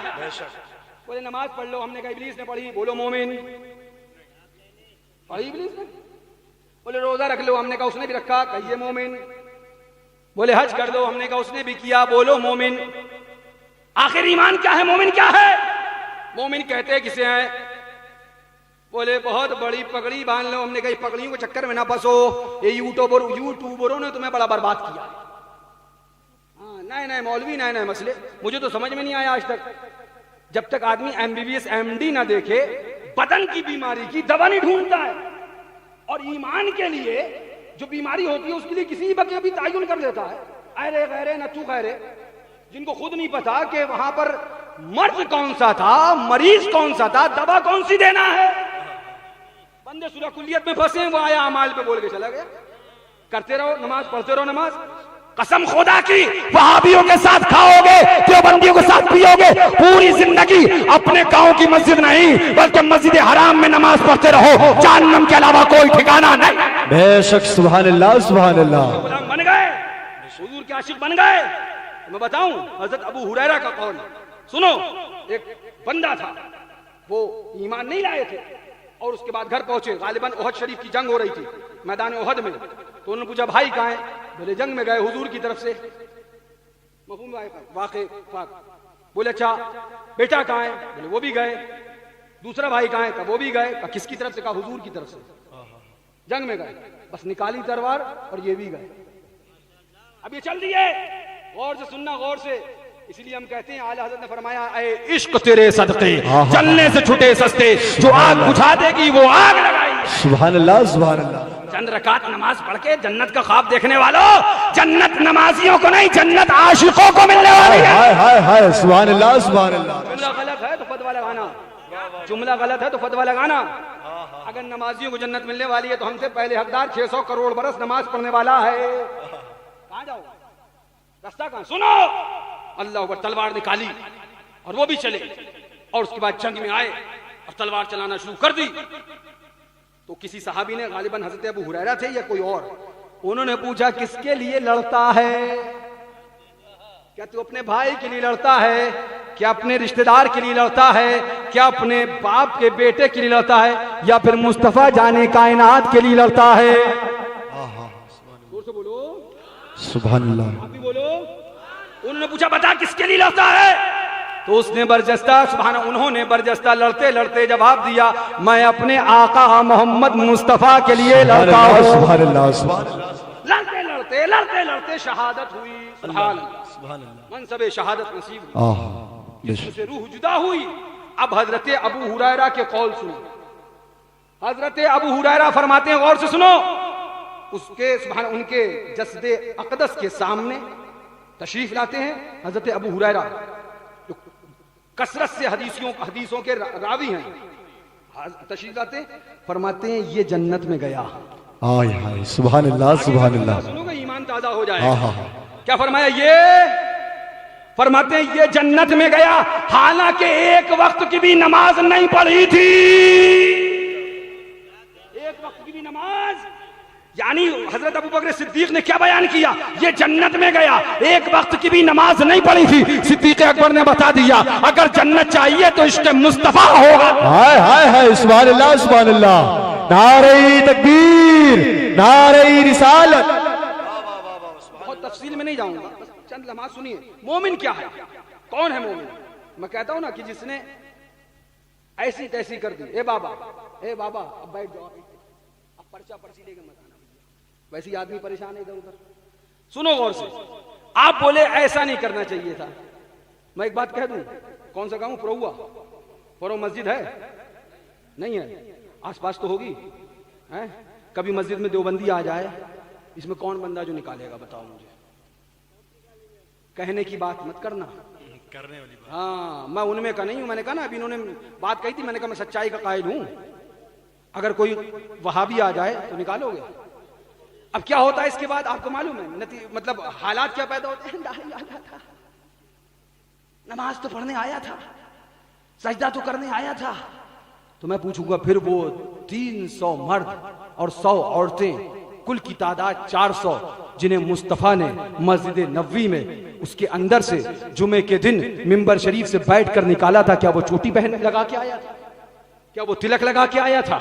बोले नमाज पढ़ लो, हमने कहा इब्लीस ने पढ़ी, बोलो मोमिन। पढ़ी इब्लीस ने। बोले रोजा रख लो, हमने कहा उसने भी रखा, कहिए मोमिन। बोले हज कर लो, हमने कहा उसने भी किया, बोलो मोमिन। आखिर ईमान क्या है, मोमिन क्या है? मोमिन कहते किसे हैं? बोले बहुत बड़ी पगड़ी बांध लो, हमने कहा पगड़ियों के चक्कर में ना फंसो, ये यूट्यूबरों ने तुम्हें बड़ा बर्बाद किया। हाँ, नए नए मौलवी, नए नए मसले, मुझे तो समझ में नहीं आया आज तक। जब तक आदमी MBBS MD ना देखे बदन की बीमारी की दवा नहीं ढूंढता है, और ईमान के लिए जो बीमारी होती है उसके लिए किसी बके भी तायुन कर देता है, अरे गैरे नतू गैरे, जिनको खुद नहीं पता कि वहां पर मर्ज कौन सा था, मरीज कौन सा था, दवा कौन सी देना है। बंदे सूरह कुल्लियत में फंसे, वो आया अमाल पे बोल के चला गया। करते रहो नमाज, पढ़ते रहो नमाज। कसम खुदा की वहाबियों के साथ खाओगे, देवबंदियों के साथ पियोगे, पूरी जिंदगी अपने गांव की मस्जिद नहीं बल्कि मस्जिद हराम में नमाज पढ़ते रहो, जहन्नम के अलावा कोई ठिकाना नहीं। बेशक सुभान अल्लाह सुभान अल्लाह। गुलाम बन गए, हुजूर के आशिक बन गए। मैं बताऊं हजरत अबू हुरैरा का कौल सुनो। एक बंदा था, वो ईमान नहीं लाए थे और उसके बाद घर पहुंचे, गालिबन ओहद शरीफ की जंग हो रही थी मैदान ओहद में। तो उन्होंने पूछा भाई कहाँ है? बोले जंग में गए हुजूर की तरफ से। मफहूम वाक़े फाक। बोले अच्छा बेटा कहाँ है? बोले वो भी गए। दूसरा भाई कहाँ है? कहा वो भी गए। कहा किसकी तरफ से? कहा हुजूर की तरफ से, जंग में गए। बस निकाली तलवार और ये भी गए। अब ये चल दिए, गौर से सुनना, गौर से। इसलिए हम कहते हैं आला हज़रत ने फरमाया ऐ इश्क तेरे सदके जलने से छुटे सस्ते, जो आग बुझा देगी वो आग लगाई। सुभान अल्लाह सुभान अल्लाह। चंद रकात नमाज पढ़ के जन्नत का ख्वाब देखने वालों, जन्नत नमाजियों को नहीं, जन्नत आशिकों को मिलने वाली है। हाय हाय हाय सुभान अल्लाह सुभान अल्लाह। जुमला गलत है तो फतवा लगाना, जुमला गलत है तो फतवा लगाना। अगर नमाजियों को जन्नत मिलने वाली है तो हमसे पहले हकदार 600 करोड़ बरस नमाज पढ़ने वाला है। कहां जाओ, रास्ता कहां? सुनो, अल्लाह अकबर। तलवार निकाली और वो भी चले, और उसके बाद जंग में आए और तलवार चलाना शुरू कर दी। तो किसी सहाबी ने, गालिबन हजरत अबू हुरैरा थे या कोई और, उन्होंने पूछा किसके लिए लड़ता है? क्या तू अपने भाई के लिए लड़ता है? क्या अपने रिश्तेदार के लिए लड़ता है? क्या अपने बाप के बेटे के लिए लड़ता है? या फिर मुस्तफा जाने कायनात के लिए लड़ता है? जोर से बोलो सुभान अल्लाह। आप भी बोलो। उन्होंने पूछा बता किसके लिए लड़ता है? तो उसने बरजस्ता, सुभान, उन्होंने बरजस्ता लड़ते लड़ते जवाब दिया मैं अपने आका मोहम्मद मुस्तफा के लिए लड़ता हूं। सुभान अल्लाह सुभान अल्लाह। लड़ते लड़ते लड़ते लड़ते शहादत हुई। सुभान अल्लाह, मनसबे शहादत नसीब हुई, उससे रूह जुदा हुई। अब हजरत अबू हुरैरा के कौल सुनो। हजरत अबू हुरैरा फरमाते हैं, गौर से सुनो, उसके सुभान उनके जस्दे अक़दस के सामने तशरीफ लाते हैं हजरत अबू हुरैरा, जो कसरत से हदीसों के रावी हैं। तशरीफ लाते फरमाते हैं ये जन्नत में गया। हाय हाय सुभान अल्लाह सुभान अल्लाह। सुनोगे ईमान ताजा हो जाएगा। क्या फरमाया? ये फरमाते हैं ये जन्नत में गया, हालांकि एक वक्त की भी नमाज नहीं पढ़ी थी। एक वक्त की भी नमाज, यानी हजरत अबू बकर सिद्दीक ने क्या बयान किया? ये जन्नत में गया, एक वक्त की भी नमाज नहीं पढ़ी थी। सिद्दीक अकबर ने बता दिया अगर जन्नत चाहिए तो इश्क मुस्तफा होगा। हाय हाय हाय सुभान अल्लाह सुभान अल्लाह। नारे तकबीर, नारे रिसालत। बहुत तफसील में नहीं जाऊंगा, चंद लम्हा सुनिए। मोमिन क्या है? कौन है मोमिन? मैं कहता हूं ना कि जिसने ऐसी तैसी कर दी। ए बाबा अब बैठ जाओ, अब पर्चा पर्ची लेकर मत आना, वैसे ही आदमी परेशान है इधर उधर। सुनो गौर से, आप बोले ऐसा नहीं करना चाहिए था। मैं एक बात कह दूं, कौन सा गांव? पुरौआ। पुरौ मस्जिद है? नहीं है, आसपास तो होगी। हैं? कभी मस्जिद में देवबंदी आ जाए इसमें कौन बंदा जो निकालेगा, बताओ मुझे। कहने की बात मत करना, करने वाली बात। हाँ, मैं उनमें का नहीं हूं। मैंने कहा ना, अभी इन्होंने बात कही थी, मैंने कहा मैं सच्चाई का कायल हूं। अगर कोई वहाबी आ जाए तो निकालोगे। अब क्या होता है इसके बाद आपको मालूम है, मतलब हालात क्या पैदा होते हैं। दाढ़ी आया था, नमाज तो पढ़ने आया था, सजदा तो करने आया था, तो मैं पूछूंगा फिर वो 300 मर्द और 100 औरतें, कुल की तादाद 400, जिन्हें मुस्तफ़ा ने मस्जिद नबवी में उसके अंदर से जुमे के दिन मिंबर शरीफ से बैठकर निकाला था, क्या वो चोटी पहन लगा के आया था? क्या वो तिलक लगा के आया था?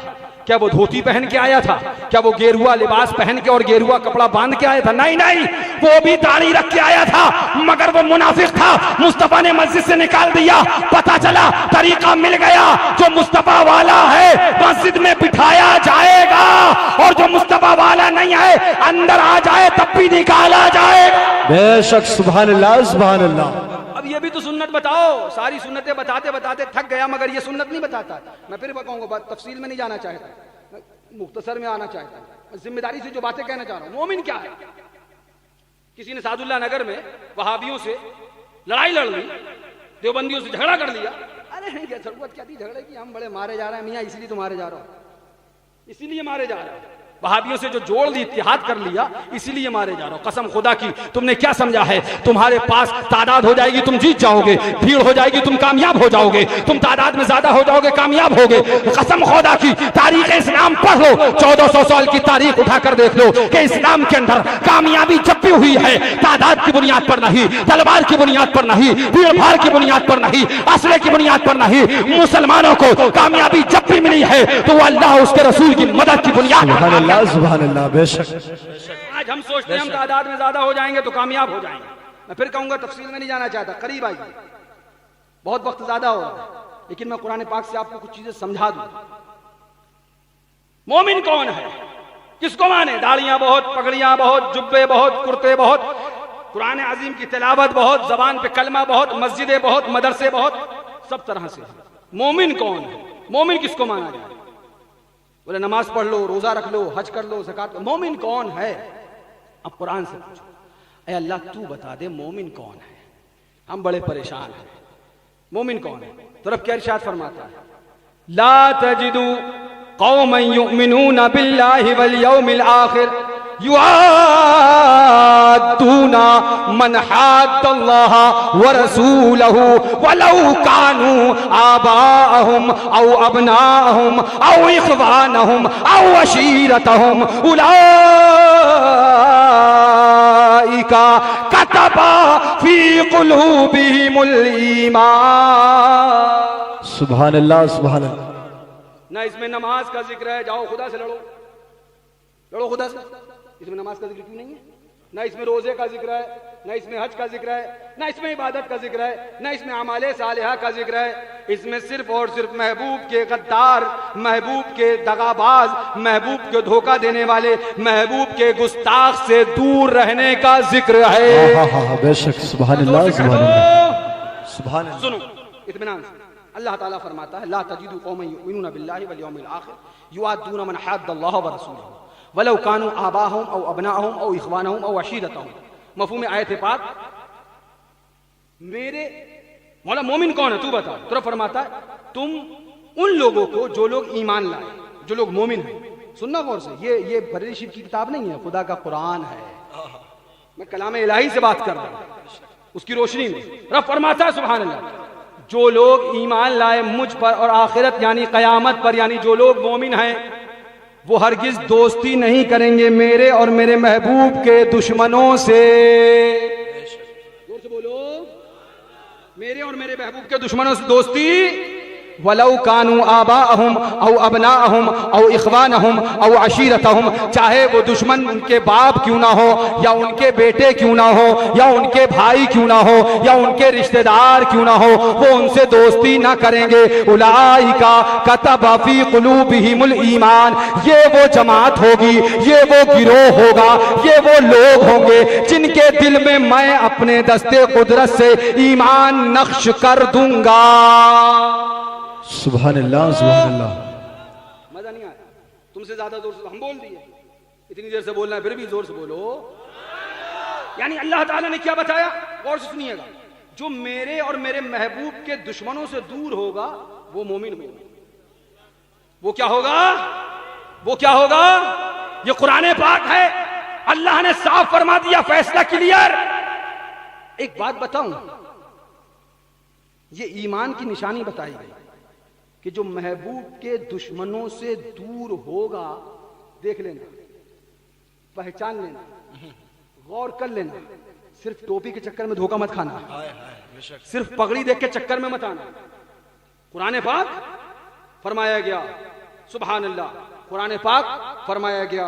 क्या वो धोती पहन के आया था? क्या वो गेरुआ लिबास पहन के और गेरुआ कपड़ा बांध के आया था? नहीं नहीं, वो भी दाढ़ी रख के आया था, मगर वो मुनाफिक था। मुस्तफा ने मस्जिद से निकाल दिया, पता चला तरीका मिल गया, जो मुस्तफा वाला है मस्जिद में बिठाया जाएगा, और जो मुस्तफा वाला नहीं है अंदर आ जाए तब भी निकाला जाएगा। बेशक, सुभान अल्लाह, सुभान अल्लाह। अब ये भी तो सुन्नत बताओ। सारी सुन्नतें बताते बताते थक गया, मगर ये सुन्नत नहीं बताता। मैं फिर बताऊंगा, तफसील में नहीं जाना चाहता, मुख्तसर में आना चाहता हूं। जिम्मेदारी से जो बातें कहना चाह रहा हूं, मोमिन क्या है। किसी ने सादुल्ला नगर में वहाबियों से लड़ाई लड़ ली, देवबंदियों से झगड़ा कर लिया। अरे नहीं, क्या जरूरत क्या थी झगड़े की, हम बड़े मारे जा रहे हैं मियाँ, इसलिए तो मारे जा रहा हूं, इसीलिए मारे जा रहा हूं। वहाबियों से जो जोड़ ली, इत्तेहाद कर लिया, इसीलिए मारे जा रहा हूं। कसम खुदा की, तुमने क्या समझा है, तुम्हारे पास तादाद हो जाएगी तुम जीत जाओगे, भीड़ हो जाएगी तुम कामयाब हो जाओगे, तुम तादाद में ज्यादा हो जाओगे कामयाब होगे। कसम खुदा की, तारीख इस्लाम पढ़ लो, 1400 साल की तारीख उठाकर देख लो कि इस्लाम के अंदर कामयाबी जब भी हुई है, तादाद की बुनियाद पर नहीं, तलवार की बुनियाद पर नहीं, भीड़ भाड़ की बुनियाद पर नहीं, असले की बुनियाद पर नहीं। मुसलमानों को कामयाबी जब भी मिली है तो वो अल्लाह उसके रसूल की मदद की बुनियाद पर। सुभान अल्लाह, बेशक। आज हम सोचते हैं हम तादाद में ज्यादा हो जाएंगे तो कामयाब हो जाएंगे। मैं फिर कहूंगा, तफसील में नहीं जाना चाहता, करीब आइए, बहुत वक्त ज्यादा हो रहा है, लेकिन मैं कुरान पाक से आपको कुछ चीजें समझा दूं। मोमिन कौन है, किसको माने? दाढ़ियां बहुत, पगड़ियां बहुत, जुब्बे बहुत, कुर्ते बहुत, कुरान अजीम की तिलावत बहुत, जबान पे कलमा बहुत, मस्जिदें बहुत, मदरसे बहुत, सब तरह से। मोमिन कौन है? मोमिन किसको माना जाए? बोले नमाज पढ़ लो, रोजा रख लो, हज कर लो, ज़कात। मोमिन कौन है? अब कुरान से पूछो, ऐ अल्लाह तू बता दे मोमिन कौन है, हम बड़े परेशान हैं। मोमिन कौन है? तरफ क्या इरशाद फरमाता है, ला तजिदु कौमन युमिनूना बिल्लाहि वल यौमिल आखिर युआद्दूना मन हाद्दल्लाह व रसूलहु वलौ कानू आबाअहुम औ अबनाअहुम औ इख्वानहुम औ अशीरतहुम उलाइका कतबा फी कुलूबिहिमुल ईमान। सुभान अल्लाह, सुभान अल्लाह। ना इसमें नमाज का जिक्र है, जाओ खुदा से लड़ो, लड़ो खुदा से। इसमें नमाज का जिक्र क्यों नहीं है? ना इसमें रोजे का जिक्र है, ना इसमें हज का जिक्र है, ना इसमें इबादत का जिक्र है, ना इसमें अमाले सालिहा का जिक्र है। इसमें सिर्फ और सिर्फ महबूब के गद्दार, महबूब के दगाबाज, महबूब के धोखा देने वाले, महबूब के गुस्ताख से दूर रहने का जिक्र है। बेशक, सुभान अल्लाह, सुभान अल्लाह, सुभान अल्लाह। सुनो इत्मीनान से, अल्लाह ताला फरमाता है, ला तजिदु कौमन युमिनूना बिल्लाहि वल यौमिल आखिर युआद्दूना मन हाद्दल्लाह व रसूलहु वलौ कानू आबाहुम औ अबनाहुम औ इख्वानहुम औ अशीरतहुम। मफहूम आयत पाक, मेरे मौला मोमिन कौन है तू बता। तो फरमाता है, तुम उन लोगों को जो लोग ईमान लाए, जो लोग मोमिन हैं। सुनना गौर से, ये बरेली शरीफ की किताब नहीं है, खुदा का कुरान है। मैं कलाम इलाही से बात कर रहा हूं, उसकी रोशनी में। रब फरमाता है, सुभान अल्लाह, जो लोग ईमान लाए मुझ पर और आखिरत यानी कयामत पर, यानी जो लोग मोमिन हैं, वो हरगिज दोस्ती नहीं करेंगे मेरे और मेरे महबूब के दुश्मनों से। जोर से बोलो, मेरे और मेरे महबूब के दुश्मनों से दोस्ती। वलौ कानू आबाअहुम औ अबनाअहुम औ इख्वानहुम औ अशीरतहुम, चाहे वो दुश्मन उनके बाप क्यों ना हो, या उनके बेटे क्यों ना हो, या उनके भाई क्यों ना हो, या उनके रिश्तेदार क्यों ना हो, वो उनसे दोस्ती ना करेंगे। उलाइका कतबा फी कुलूबिहिमुल ईमान, ये वो जमात होगी, ये वो गिरोह होगा, ये वो लोग होंगे जिनके दिल में मैं अपने दस्ते कुदरत से ईमान नक्श कर दूंगा। सुभान अल्लाह, सुभान अल्लाह। मजा नहीं आया? तुमसे ज्यादा जोर से हम बोल दिए, इतनी देर से बोलना है फिर भी जोर से बोलो। यानी अल्लाह ताला ने क्या बताया? गौर से सुनिएगा, जो मेरे और मेरे महबूब के दुश्मनों से दूर होगा वो मोमिन होगा। वो क्या होगा? वो क्या होगा? ये कुरान पाक है, अल्लाह ने साफ फरमा दिया, फैसला क्लियर। एक बात बताऊं, ये ईमान की निशानी बताई गई कि जो महबूब के दुश्मनों से दूर होगा, देख लेना, पहचान लेना, गौर कर लेना। सिर्फ टोपी के चक्कर में धोखा मत खाना, सिर्फ पगड़ी देख के चक्कर में मत आना। कुरान पाक फरमाया गया, सुभान अल्लाह, कुरान पाक फरमाया गया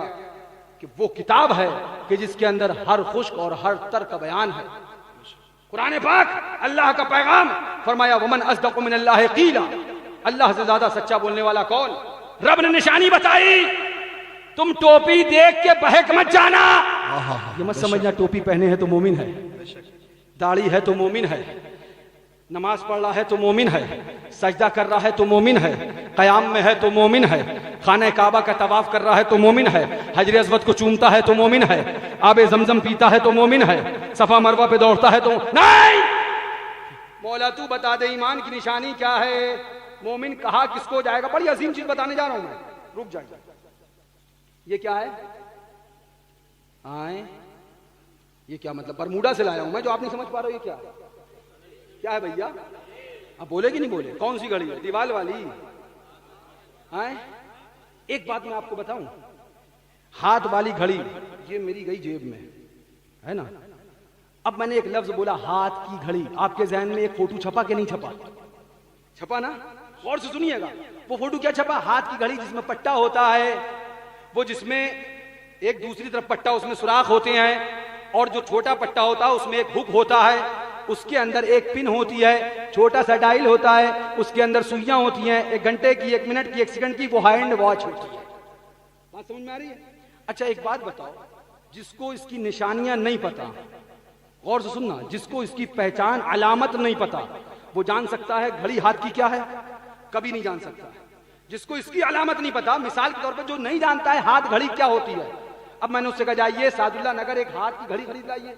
कि वो किताब है कि जिसके अंदर हर खुश्क और हर तर का बयान है। कुरान पाक अल्लाह का पैगाम फरमाया, वमन अस्दक़ु मिनल्लाहि क़ीला, अल्लाह से ज्यादा सच्चा बोलने वाला कौन? रब ने निशानी बताई, तुम टोपी देख के बहक मत जाना। ये मत समझना टोपी पहने है तो मोमिन है, दाढ़ी है तो मोमिन है, नमाज पढ़ रहा है तो मोमिन है, सजदा कर रहा है तो मोमिन है, कयाम में है तो मोमिन है, खाने काबा का तवाफ कर रहा है तो मोमिन है, हजर अस्वद को चूमता है तो मोमिन है, आबे जमजम पीता है तो मोमिन है, सफा मरवा पे दौड़ता है तो नहीं। मौला तू बता दे ईमान की निशानी क्या है? मोमिन कहा किसको जाएगा? बड़ी अजीम चीज बताने जा रहा हूं मैं, रुक जाइए। ये क्या है? आए, ये क्या मतलब? बरमूडा से लाया हूं मैं, जो आप नहीं समझ पा रहे हो। ये क्या है? क्या है भैया? आप बोले कि नहीं बोले? कौन सी घड़ी है? दीवाल वाली? आए, एक बात मैं आपको बताऊं, हाथ वाली घड़ी ये मेरी गई जेब में, है ना। अब मैंने एक लफ्ज बोला, हाथ की घड़ी। आपके जहन में एक फोटो छपा कि नहीं छपा? छपा ना? गौर से सुनिएगा, वो फोटो क्या छपा? हाथ की घड़ी जिसमें पट्टा होता है, वो जिसमें एक दूसरी तरफ पट्टा, उसमें सुराख होते हैं, और जो छोटा पट्टा होता है उसमें एक हुक होता है, उसके अंदर एक पिन होती है, छोटा सा डायल होता है, उसके अंदर सुइयां होती हैं, 1 घंटे की, 1 मिनट की, 1 सेकंड की, वो हैंड वॉच होती है। बात समझ में आ रही है? अच्छा एक बात बताओ, जिसको इसकी निशानियां नहीं पता, गौर से सुनना, जिसको इसकी पहचान अलामत नहीं पता, वो जान सकता है घड़ी हाथ की क्या है? कभी नहीं जान सकता। जिसको इसकी अलामत नहीं पता, मिसाल के तौर पे जो नहीं जानता है हाथ घड़ी क्या होती है, अब मैंने उससे कहा जाइए सादुल्ला नगर एक हाथ की घड़ी खरीद लाइए।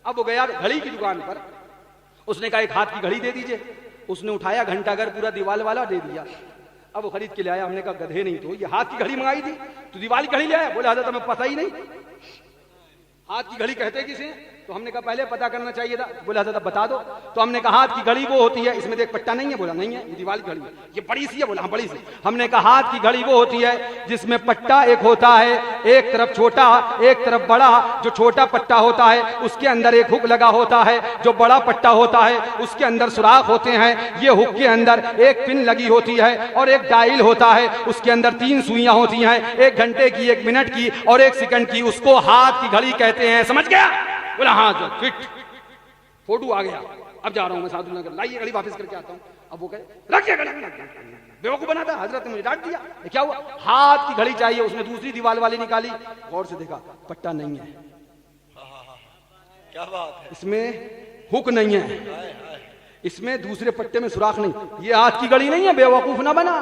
अब वो गया घड़ी की दुकान पर, उसने कहा एक हाथ की घड़ी दे दीजिए। उसने उठाया, घंटाघर पूरा दीवाल वाला दे दिया। अब वो खरीद के ले आया। हमने कहा गधे नहीं तो ये हाथ की घड़ी मंगाई थी, तो दीवाल की घड़ी ले आया। बोले हजरत हमें पता ही नहीं, हाथ की घड़ी कहते किसे? तो हमने कहा पहले पता करना चाहिए था। बोला हजरत बता दो। तो हमने कहा हाथ की घड़ी वो होती है, इसमें देख पट्टा नहीं है। बोला नहीं है, ये दीवाल की घड़ी है, ये बड़ी सी है। बोला हाँ बड़ी सी। हमने कहा हाथ की घड़ी वो होती है जिसमें पट्टा एक होता है, एक तरफ छोटा एक तरफ बड़ा। जो छोटा पट्टा होता है उसके अंदर एक हुक लगा होता है, जो बड़ा पट्टा होता है उसके अंदर सुराख होते हैं। ये हुक के अंदर एक पिन लगी होती है और एक डायल होता है, उसके अंदर 3 सुइयां होती हैं, 1 घंटे की, 1 मिनट की और 1 सेकंड की। उसको हाथ की घड़ी कहते हैं। समझ गया? बोला हाँ जो फिट। फोटो आ गया। अब जा रहा हूं मैं साधु नगर, लाइए घड़ी वापस करके आता हूं। अब वो कहे रखिए घड़ी, बेवकूफ बनाता। हजरत ने मुझे डांट दिया। क्या हुआ? हाथ की घड़ी चाहिए। उसने दूसरी दीवाल वाली निकाली, गौर से देखा पट्टा नहीं है। क्या बात है? इसमें हुक नहीं है, इसमें दूसरे पट्टे में सुराख नहीं। ये हाथ की घड़ी नहीं है, बेवकूफ ना बना।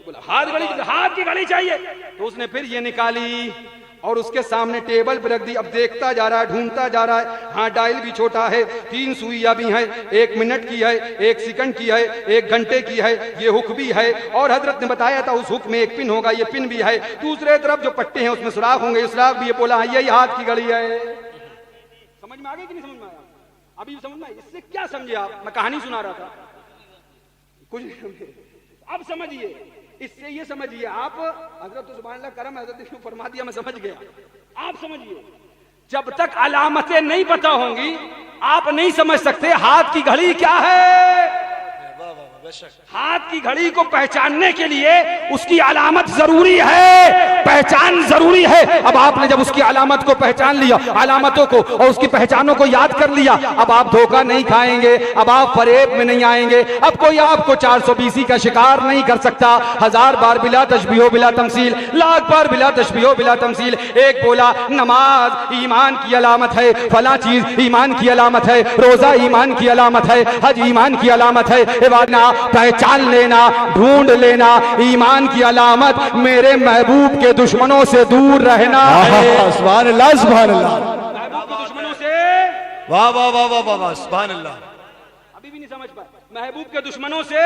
बोला हाथ की घड़ी चाहिए। तो उसने फिर ये निकाली और उसके सामने टेबल पर रख दी। अब देखता जा रहा है, ढूंढता जा रहा है। हाँ डायल भी छोटा है, 3 सुइयां भी हैं, 1 मिनट की है, 1 सेकंड की है, 1 घंटे की है, ये हुक भी है। और हजरत ने बताया था उस हुक में एक पिन होगा, ये पिन भी है। दूसरे तरफ जो पट्टे हैं उसमें सुराख होंगे, सुराख भी। ये बोला यही हाथ की घड़ी है। समझ में आ गई कि नहीं समझ में आया? अभी समझ में? इससे क्या समझे आप? मैं कहानी सुना रहा था, कुछ नहीं समझे। अब समझिए, इससे ये समझिए आप, हजरत तो सुभान अल्लाह करम, हजरत ने फरमा दिया, मैं समझ गया। आप समझिए, जब तक अलामतें नहीं पता होंगी आप नहीं समझ सकते हाथ की घड़ी क्या है। हाथ की घड़ी को पहचानने के लिए उसकी अलामत जरूरी है, पहचान जरूरी है। अब आपने जब उसकी अलामत को पहचान लिया, अलामतों को और उसकी पहचानों को याद कर लिया, अब आप धोखा नहीं खाएंगे, अब आप फरेब में नहीं आएंगे। अब कोई आपको 420 का शिकार नहीं कर सकता। 1000 बार बिला तशबीहो बिला तमसील, लाख बार बिला तशबीहो बिला तमसील। एक बोला नमाज ईमान की अलामत है, फला चीज ईमान की अलामत है, रोजा ईमान की अलामत है, हज ईमान की अलामत है। इबादत पहचान लेना, ढूंढ लेना, ईमान की अलामत मेरे महबूब के दुश्मनों से दूर रहना है। सुभान अल्लाह, सुभान अल्लाह। महबूब के दुश्मनों से, वाह वाह वाह वाह वाह वाह, सुभान अल्लाह। अभी भी नहीं समझ पाए, महबूब के दुश्मनों से,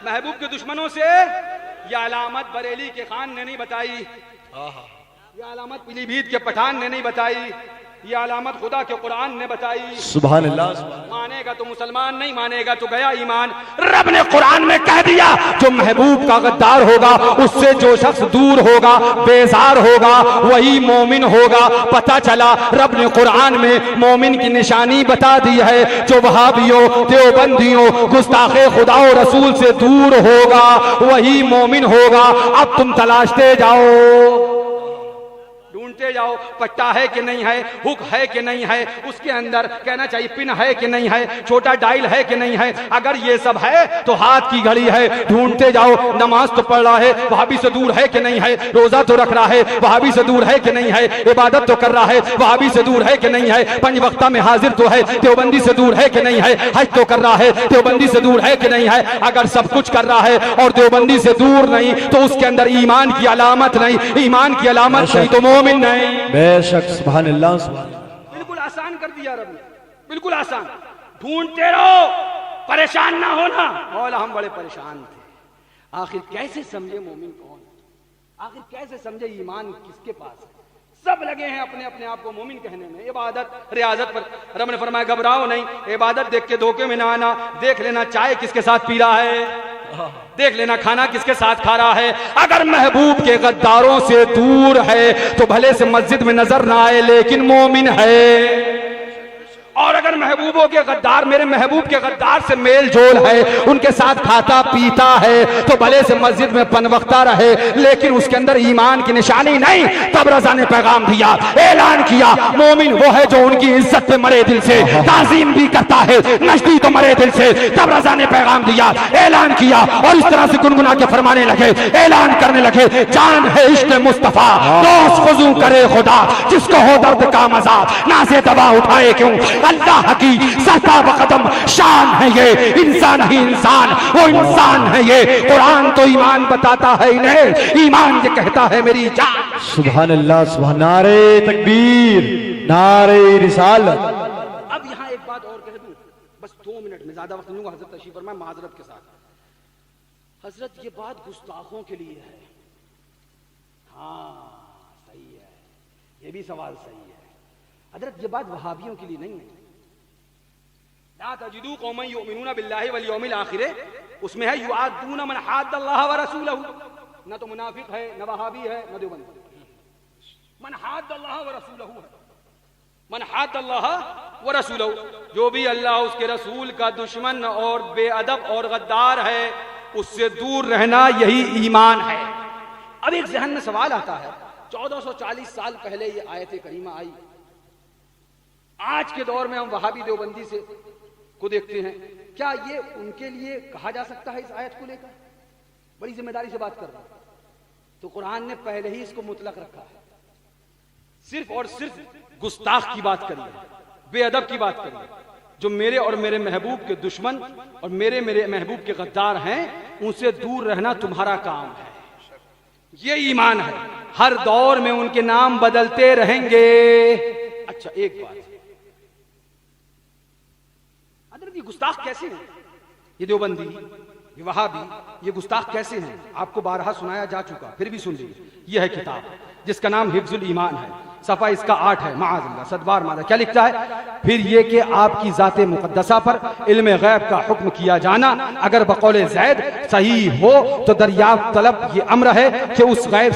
महबूब के दुश्मनों से यह अलामत बरेली के खान ने नहीं बताई, यह अलामत पीलीभीत के पठान ने नहीं बताई, यह अलामत खुदा के कुरान ने बताई। सुभान अल्लाह। मानेगा तो मुसलमान, नहीं मानेगा तो गया ईमान। रब ने कुरान में कह दिया जो महबूब का गद्दार होगा, उससे जो शख्स दूर होगा, बेजार होगा, वही मोमिन होगा। पता चला रब ने कुरान में मोमिन की निशानी बता दी है। जो वहाबियों, देवबंदियों, गुस्ताखे खुदा और रसूल से दूर होगा, वही मोमिन होगा। अब तुम तलाशते जाओ, ढूंढते जाओ, पट्टा है कि नहीं है, हुक है कि नहीं है, उसके अंदर कहना चाहिए पिन है कि नहीं है, छोटा डायल है कि नहीं है। अगर ये सब है तो हाथ की घड़ी है। ढूंढते जाओ, नमाज तो पढ़ रहा है, वहाबी से दूर है कि नहीं है, रोजा तो रख रहा है, वहाबी से दूर है कि नहीं है, इबादत तो कर रहा है, वहाबी से दूर है कि नहीं है, पंज वक्ता में हाजिर तो है, देवबंदी से दूर है कि नहीं है, हज तो कर रहा है, देवबंदी से दूर है कि नहीं है। अगर सब कुछ कर रहा है और देवबंदी से दूर नहीं, तो उसके अंदर ईमान की अलामत नहीं। ईमान की अलामत नहीं तो मोमिन नहीं। बेशक, सुभान अल्लाह, सुभान अल्लाह। बिल्कुल आसान कर दिया रब ने, बिल्कुल आसान। ढूंढते रहो, परेशान ना होना। मौला हम बड़े परेशान थे, आखिर कैसे समझे मोमिन कौन, आखिर कैसे समझे ईमान किसके पास है। सब लगे हैं अपने अपने आप को मोमिन कहने में, इबादत रियाजत पर। रब ने फरमाया घबराओ नहीं, इबादत देख के धोखे में ना आना। देख लेना चाय किसके साथ पी रहा है, देख लेना खाना किसके साथ खा रहा है। अगर महबूब के गद्दारों से दूर है तो भले से मस्जिद में नजर ना आए, लेकिन मोमिन है। और अगर महबूबों के गद्दार मेरे महबूब के गद्दार से मेल जोल है, उनके साथ खाता पीता है, तो भले से मस्जिद में पनवक्ता रहे, लेकिन उसके अंदर ईमान की निशानी नहीं। तब रज़ा ने पैगाम दिया, ऐलान किया, मोमिन वो है जो उनकी इज्जत पे मरे दिल से, ताज़ीम भी करता है, नजदी तो मरे दिल से। तब रज़ा ने पैगाम दिया, ऐलान किया, और इस तरह से गुनगुना के फरमाने लगे, ऐलान करने लगे, जान है इश्क मुस्तफा, दोस्त खुजू करे खुदा, जिसको हो दर्द का मजा, ना से दवा उठाए क्यों। अल्लाह की सरताब कदम शान है ये, इंसान ही इंसान, वो इंसान है ये। कुरान तो ईमान बताता है इन्हें, ईमान ये कहता है मेरी जान। सुभान अल्लाह, सुभान। नारे तकबीर, नारे रिसालत। अब यहाँ एक बात और कह दूं, बस 2 मिनट में, ज्यादा वक्त लूंगा। हजरत तशरीफ फरमाए माजरत के साथ। हजरत ये बात गुस्ताखों के लिए है। हाँ सही है, ये भी सवाल सही है। हजरत ये बात वहाबियों के लिए नहीं है। ला तजिदू कौमन युमिनूना बिल्लाहि वल यौमिल आखिर, उसमें है युआदूना मन हाद्दल्लाह व रसूलहू। न तो मुनाफिक है, न वहाबी है, न देवबंदी। मन हाद्दल्लाह व रसूलहू है, मन हाद्दल्लाह व रसूलहू, जो भी अल्लाह उसके रसूल का दुश्मन और बेअदब और गद्दार है, उससे दूर रहना यही ईमान है। अब एक जहन में सवाल आता है, 1440 साल पहले ये आयत करीमा आई। आज के दौर में हम वहाबी देवबंदी से को देखते हैं, क्या ये उनके लिए कहा जा सकता है इस आयत को लेकर? बड़ी जिम्मेदारी से बात कर रहा हूं। तो कुरान ने पहले ही इसको मुतलक रखा है, सिर्फ और सिर्फ गुस्ताख की बात करी है, बेअदब की बात करी है। जो मेरे और मेरे महबूब के दुश्मन और मेरे महबूब के गद्दार हैं, उनसे दूर रहना तुम्हारा काम है। ये ईमान है। हर दौर में उनके नाम बदलते रहेंगे। अच्छा एक बात, ये गुस्ताख कैसे हैं? ये देवबंदी, ये वहाबी, ये गुस्ताख कैसे हैं? आपको बारहा सुनाया जा चुका, फिर भी सुन लीजिए। यह है किताब जिसका नाम हिफ्जुल ईमान है, सफा इसका 8 है। माअज़ल्लाह, सदबार मादा। क्या लिखता है? फिर ये कि आपकी ज़ाते मुक़द्दसा पर इल्म गैब का हुक्म किया जाना अगर बकौले ज़ैद सही हो तो दरियाफ्त तलब ये अम्र है कि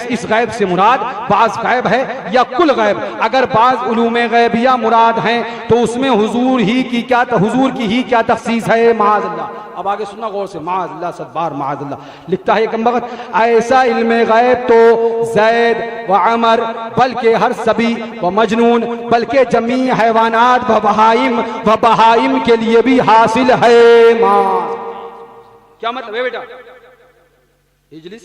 इस गैब से मुराद बाज़ गैब है या कुल गैब। अगर बाज़ उलूमे गैबिया मुराद हैं तो उसमें हुजूर की ही क्या तख़सीस है। माअज़ल्लाह। अब आगे सुनना गौर से। माअज़ल्लाह, सदबार माअज़ल्लाह। लिखता है कमबख्त, ऐसा इल्म गैब तो ज़ैद व अमर बल्कि हर सभी व मजनून बल्कि जमी हैवानात व बहाइम के लिए भी हासिल है। क्या मतलब है बेटा? इजलिस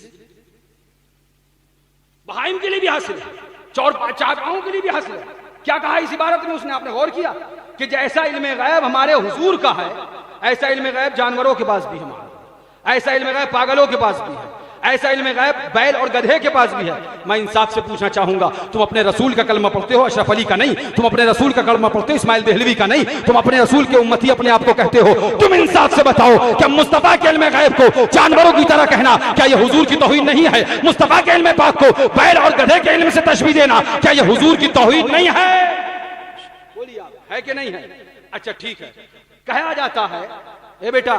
बहाइम के लिए भी हासिल है, चापाओं के लिए भी हासिल है। क्या कहा इस इबारत में? उसने आपने गौर किया कि जैसा इल्म गैब हमारे हुजूर का है, ऐसा इल्म गैब जानवरों के पास भी है माज, ऐसा इल्म गैब पागलों के पास भी है, ऐसा इल्म गैब बैल और गधे के पास भी है। मैं इंसाफ से पूछना चाहूंगा, तुम अपने रसूल का कलमा पढ़ते हो, अशरफ अली का नहीं, तुम अपने रसूल का कलमा पढ़ते हो, इस्माइल देहलवी का नहीं, तुम अपने रसूल के उम्मती अपने आप को कहते हो। तुम इंसाफ से बताओ, क्या मुस्तफा के इल्म गैब को जानवरों की तरह कहना क्या यह हुजूर की तौहीन नहीं है? मुस्तफा के इल्म पाक को बैल और गधे के इल्म से तशबीह देना क्या यह हुजूर की तौहीन नहीं है? बोलिए आप, है कि नहीं है? अच्छा ठीक है, कहा जाता है, ए बेटा,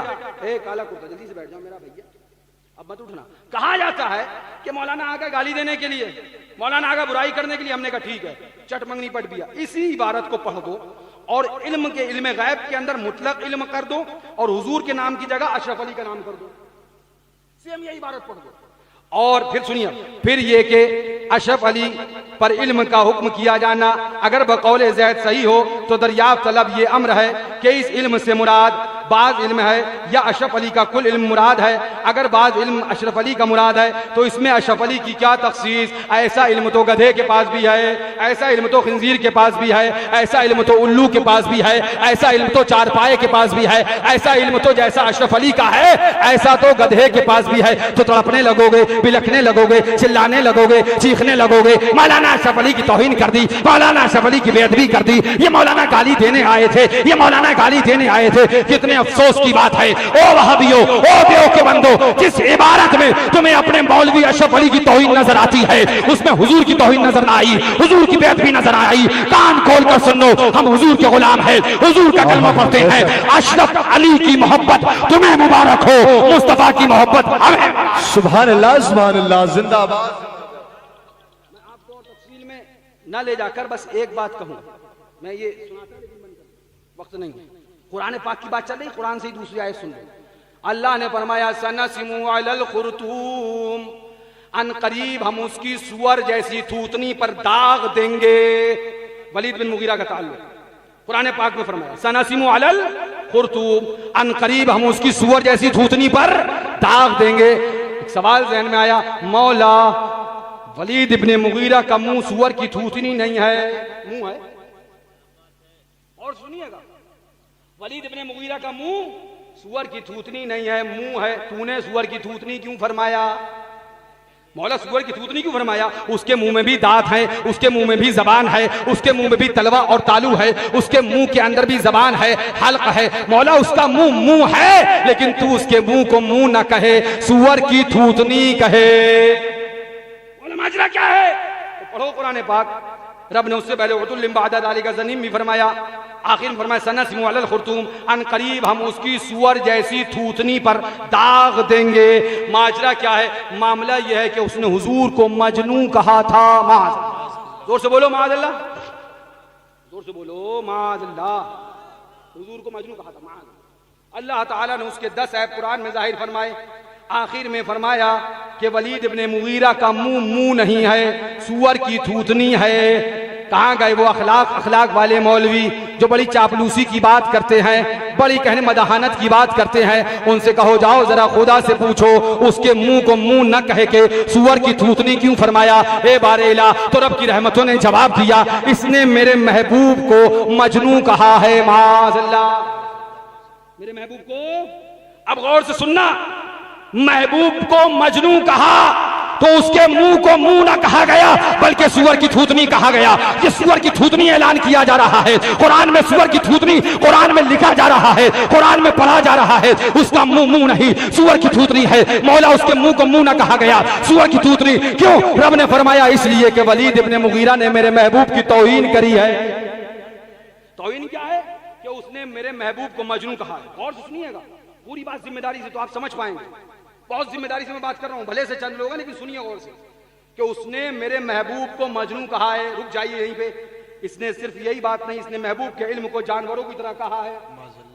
ए काला कुर्ता जल्दी से बैठ जाओ मेरा भैया, अब मत उठना। कहा जाता है कि मौलाना आगा गाली देने के लिए, मौलाना आगा बुराई करने के लिए। हमने कहा ठीक है, चट मंगनी पट दिया। इसी इबारत को पढ़ दो और इल्म के इल्म गैब के अंदर मुतलक इल्म कर दो और हुजूर के नाम की जगह अशरफ अली का नाम कर दो। सेम ये इबारत पढ़ दो और फिर सुनिए, फिर ये कि अशरफ अली पर इल्म का हुक्म किया जाना अगर बकौल ज़ैद सही हो तो दरियाफ्त तलब ये अम्र है कि इस इल्म से मुराद बाज इल्म है या अशरफ अली का कुल इल्म मुराद है। अगर बाज इल्म अशरफ अली का मुराद है तो इसमें अशरफ अली की क्या तखसीस? ऐसा इल्म तो गधे के पास भी है, ऐसा इल्म तो खिंजीर के पास भी है, ऐसा इल्म तो उल्लू के पास भी है, ऐसा इल्म तो चारपाए के पास भी है, ऐसा इल्म तो जैसा अशरफ अली का है ऐसा तो गधे के पास भी है। तो तड़पने लगोगे, बिलखने लगोगे, चिल्लाने लगोगे, चीखने लगोगे, मौलाना अशरफ अली की तौहीन कर दी, मौलाना अशरफ अली की बेअदबी कर दी, ये मौलाना गाली देने आए थे, ये मौलाना गाली देने आए थे। कितने अफसोस की बात है ओ वहाबियो, ओ बेओ के बंदो, जिस इबारत में तुम्हें अपने मौलवी अशरफ अली की तौहीन नजर आती है उसमें हुजूर की तौहीन नजर ना आई, हुजूर की बेअदबी नजर आई। कान खोल कर सुन लो, हम हुजूर के गुलाम हैं, हुजूर का कलमा पढ़ते हैं। अशरफ अली की मोहब्बत तुम्हें मुबारक हो, मुस्तफा की मोहब्बत हमें। सुभान अल्लाह, सुभान अल्लाह, जिंदाबाद। मैं आपको तफसील में न ले जाकर बस एक बात कहूं, मैं ये सुनाता लेकिन वक्त नहीं, कुरान पाक की बात चल रही, कुरान से ही दूसरी आयत सुन लो। अल्लाह ने फरमाया सनसिमु अलल खुरतूम, अन करीब हम उसकी सुअर जैसी थूतनी पर दाग देंगे। वलीद बिन मुगीरा का ताल्लुक कुरान पाक में फरमाया सनसिमु अलल खुरतूम, अन करीब हम उसकी सुअर जैसी थूतनी पर दाग देंगे। एक सवाल ज़हन में आया, मौला वलीद इब्ने मुगीरा का मुंह सुअर की थूतनी नहीं है, मुंह है। और सुनिएगा, वलीद इब्ने मुगीरा का मुंह सुअर की थूतनी नहीं है, मुंह है। तूने सुअर की थूतनी क्यों फरमाया? मौला सुअर की थूतनी क्यों फरमाया? उसके मुंह में भी दांत है, उसके मुंह में भी जबान है, उसके मुंह में भी तलवा और तालू है, उसके मुंह के अंदर भी जबान है, हल्क है। मौला उसका मुंह मुंह है, लेकिन तू उसके मुंह को मुंह न कहे, सुअर की थूतनी कहे। मौला माजरा क्या है? तो पढ़ो कुरान पाक। रब ने उससे पहले उतुल्लिम बअदा ज़ालिका ज़नीम भी फरमाया, आखिर में फरमाया सनसिमु अलल खुरतूम, अन करीब हम उसकी सुअर जैसी थूथनी पर दाग देंगे। माजरा क्या है? मामला यह है कि उसने हुजूर को मजनू कहा था। माज, जोर से बोलो माज अल्लाह, जोर से बोलो माज अल्लाह। हुजूर को मजनू कहा था, माज। अल्लाह ताला ने उसके 10 ऐब कुरान में जाहिर फरमाए। आखिर में फरमाया कि वलीद इब्ने मुगीरा का मुंह मुंह नहीं है, सुअर की थूथनी है। कहाँ गए वो अखलाक वाले मौलवी जो बड़ी चापलूसी की बात करते हैं, बड़ी कहने मदाहानत की बात करते हैं? उनसे कहो जाओ जरा खुदा से पूछो उसके मुंह को मुंह न कहे के सुअर की थूथनी क्यों फरमाया। ए बारेला, तो रब की रहमतों ने जवाब दिया, इसने मेरे महबूब को मजनू कहा है। माज़अल्लाह, मेरे महबूब को, अब गौर से सुनना, महबूब को मजनू कहा तो उसके मुंह को मुंह ना कहा गया बल्कि सुअर की थूथनी कहा गया। ये सुअर की थूथनी ऐलान किया जा रहा है कुरान में, सुअर की थूथनी कुरान में लिखा जा रहा है, कुरान में पढ़ा जा रहा है। उसका मुंह मुंह नहीं, सुअर की थूथनी है। मौला उसके मुंह को मुंह ना कहा गया, सुअर की थूथनी क्यों? रब ने फरमाया इसलिए कि वलीद इब्ने मुगीरा ने मेरे महबूब की तौहीन करी है। तौहीन क्या है? कि उसने मेरे महबूब को मजनू कहा है। और सुनिएगा पूरी बात जिम्मेदारी से, तो आप समझ पाएंगे। बहुत जिम्मेदारी से मैं बात कर रहा हूं, भले से चंद लोग हैं लेकिन सुनिए गौर से कि उसने मेरे महबूब को मजनू कहा है। रुक जाइए यहीं पे। इसने सिर्फ यही बात नहीं, इसने महबूब के इल्म को जानवरों की तरह कहा है,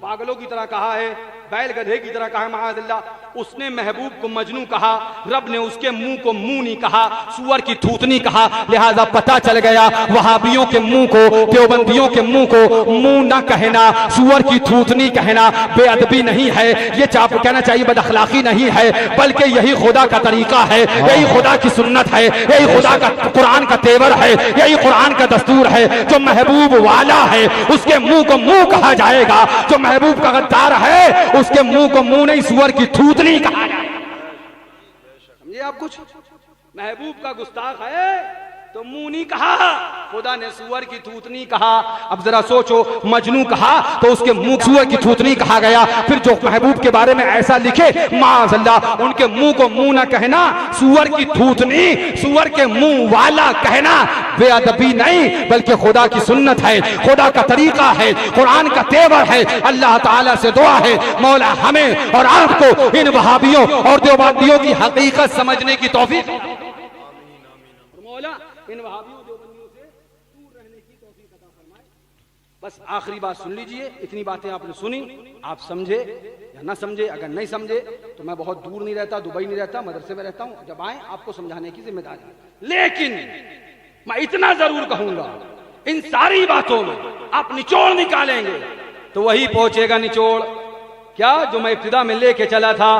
पागलों की तरह कहा है, बैल गधे की तरह कहा है। माअज़ल्लाह, उसने महबूब को मजनू कहा, रब ने उसके मुंह को मुंह नहीं कहा, सुअर की थूथनी कहा। लिहाजा पता चल गया वहाबियों के मुंह को, देवबंदियों के मुंह को मुंह ना कहना, सुअर की थूथनी कहना बेअदबी नहीं है। ये चाप कहना चाहिए बदअखलाकी नहीं है, बल्कि यही खुदा का तरीका है, यही खुदा की सुन्नत है, यही खुदा का कुरान का तेवर है, यही कुरान का दस्तूर है। जो महबूब वाला है उसके मुंह को मुंह कहा जाएगा, जो महबूब का गद्दार है उसके मुंह को मुंह नहीं सुअर की थूथनी कहा जाए। समझे आप कुछ? महबूब का गुस्ताख है तो मुंह नहीं कहा, खुदा ने सुअर की थूथनी कहा। अब जरा सोचो, मजनू कहा तो उसके मुंह सुअर की थूथनी कहा गया। फिर जो महबूब के बारे में ऐसा लिखे माज़अल्लाह, उनके मुंह को मुंह ना कहना, सुअर की थूथनी, सुअर के मुंह वाला कहना बेअदबी नहीं बल्कि खुदा की सुन्नत है, खुदा का तरीका है, कुरान का तेवर है। अल्लाह ताला से दुआ है मौला हमें और आपको इन वहाबियों और देवबंदियों की हकीकत समझने की तौफीक, मौला इन वहाबियों देवबंदियों से दूर रहने की तौफीक अता फरमाए। बस आखिरी बात सुन लीजिए, इतनी बातें आपने सुनी, आप समझे या ना समझे। अगर नहीं समझे तो मैं बहुत दूर नहीं रहता, दुबई नहीं रहता, मदरसे में रहता हूं, जब आए आपको समझाने की जिम्मेदारी। लेकिन मैं इतना जरूर कहूंगा, इन सारी बातों में आप निचोड़ निकालेंगे तो वही पहुंचेगा निचोड़, क्या जो मैं इब्तिदा में लेके चला था,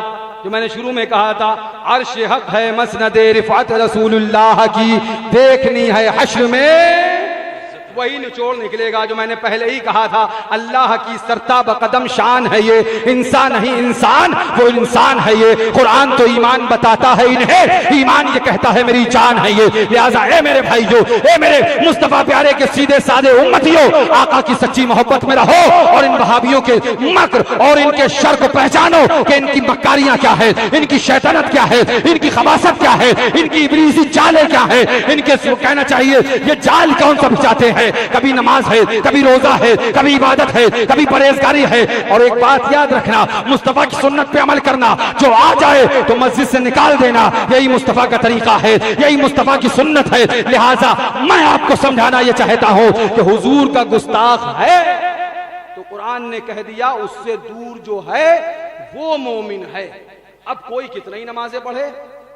जो मैंने शुरू में कहा था, अर्श हक है मसनदे रिफात रसूलुल्लाह की देखनी है हश्र में, वही निचोड़ निकलेगा जो मैंने पहले ही कहा था। अल्लाह की सरताब कदम शान है ये, इंसान नहीं इंसान, वो इंसान है ये। कुरान तो ईमान बताता है इन्हें, ईमान ये कहता है मेरी जान है ये। लिहाजा ए मेरे भाइयों, ए मेरे मुस्तफा प्यारे के सीधे साधे उम्मतियों, आका की सच्ची मोहब्बत में रहो और इन वहाबियों के मक्र और इनके शर को पहचानो कि इनकी मक्कारियां क्या है, इनकी शैतानत क्या है, इनकी खबासत क्या है, इनकी इब्लीसी चालें क्या है। इनके कहना चाहिए ये जाल कौन सा बिछाते हैं, कभी नमाज है, कभी रोजा है, कभी इबादत है, कभी परहेजगारी है। और एक बात याद रखना, मुस्तफा की सुन्नत पे अमल करना, जो आ जाए तो मस्जिद से निकाल देना, यही मुस्तफा का तरीका है, यही मुस्तफा की सुन्नत है। लिहाजा मैं आपको समझाना यह चाहता हूं कि हुजूर का गुस्ताख है तो कुरान ने कह दिया उससे दूर जो है वो मोमिन है। अब कोई कितना ही नमाजें पढ़े,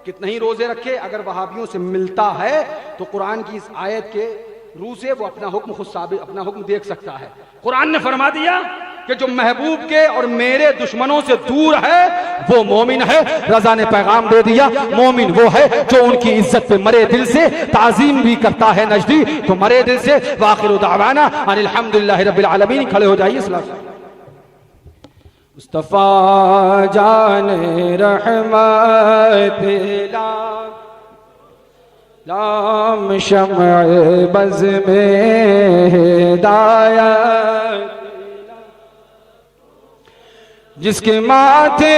कितने ही रोजे रखे, अगर वहाबियों से मिलता है तो कुरान की इस आयत के रूह से वो अपना हुक्म खुद साबित, अपना हुक्म देख सकता है। कुरान ने फरमा दिया कि जो महबूब के और मेरे दुश्मनों से दूर है वो मोमिन है। रजा ने पैगाम दे दिया, मोमिन वो है जो उनकी इज्जत पे मरे दिल से ताजीम भी करता है, नजदी तो मरे दिल से। वाखिरु दावाना अनिल हम्दुलिल्लाहि रब्बिल आलमीन। खड़े हो जाइए। मुस्तफा जाने रहमत लाम शम्अ बज़ में हिदायत, जिसके माथे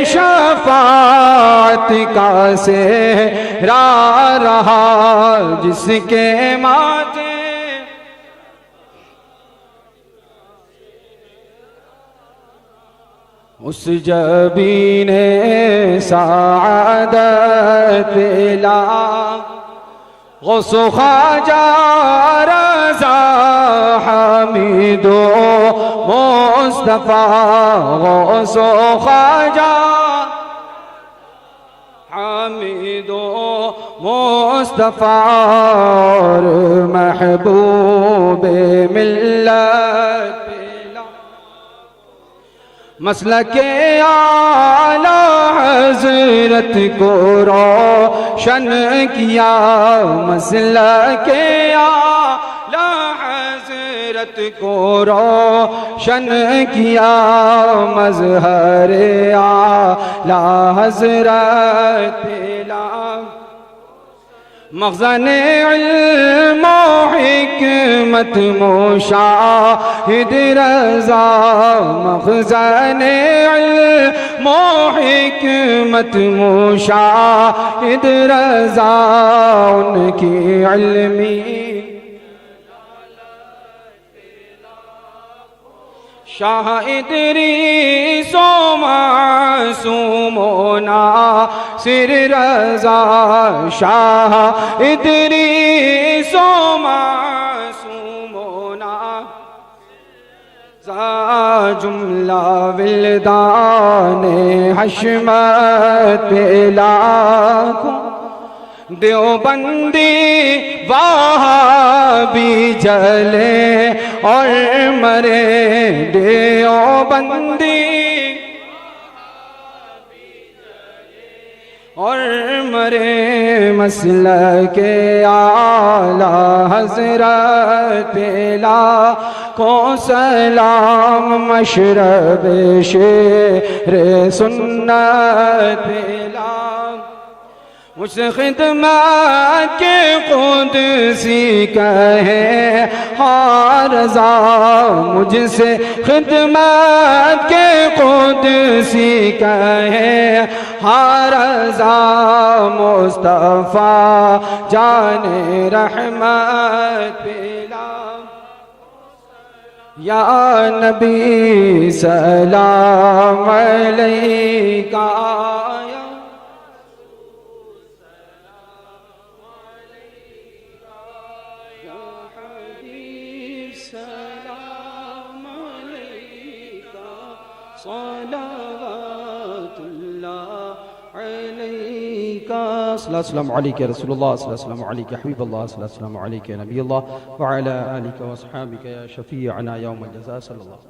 शफाअत का सेहरा रहा, जिसके माथे उस जबीने सादत ला, गौसो ख्वाजा रज़ा हमीदो मुस्तफा, गौसो ख्वाजा हमीदो मुस्तफा और महबूबे मिल्लत मसलके आला हज़रत को रोशन किया, मसलके आला हज़रत को रोशन किया, मज़हरे आला हज़रत ला, मख़ज़न इल्म हिकमत मुशाहिद रज़ा, मख़ज़न इल्म हिकमत मुशाहिद रज़ा, उनकी इल्मी शाह इदरीसो मासूमो नासिर रज़ा, शाह इदरीसो मासूमो नासिर, जुमला विल्दाने हशमत लाखों देवबंदी वहाबी जले और मरे, देवबंदी और मरे मसलके आला हज़रत को सलाम मशरब शेर सुन्नत उस खिदमत के कुदसी कहे हारज़ा मुझसे खिदमत के कुदसी कहे हारज़ा मुस्तफ़ा जाने रहमत पिला या नबी सलाम अलैका अस्सलामु अलैका रसूलुल्लाह अस्सलामु अलैका हबीबल्लाह अस्सलामु अलैका नबील्लाह व अला आलिका व अस्हाबिका या शफीअना यौमल जज़ा सल्लल्लाहु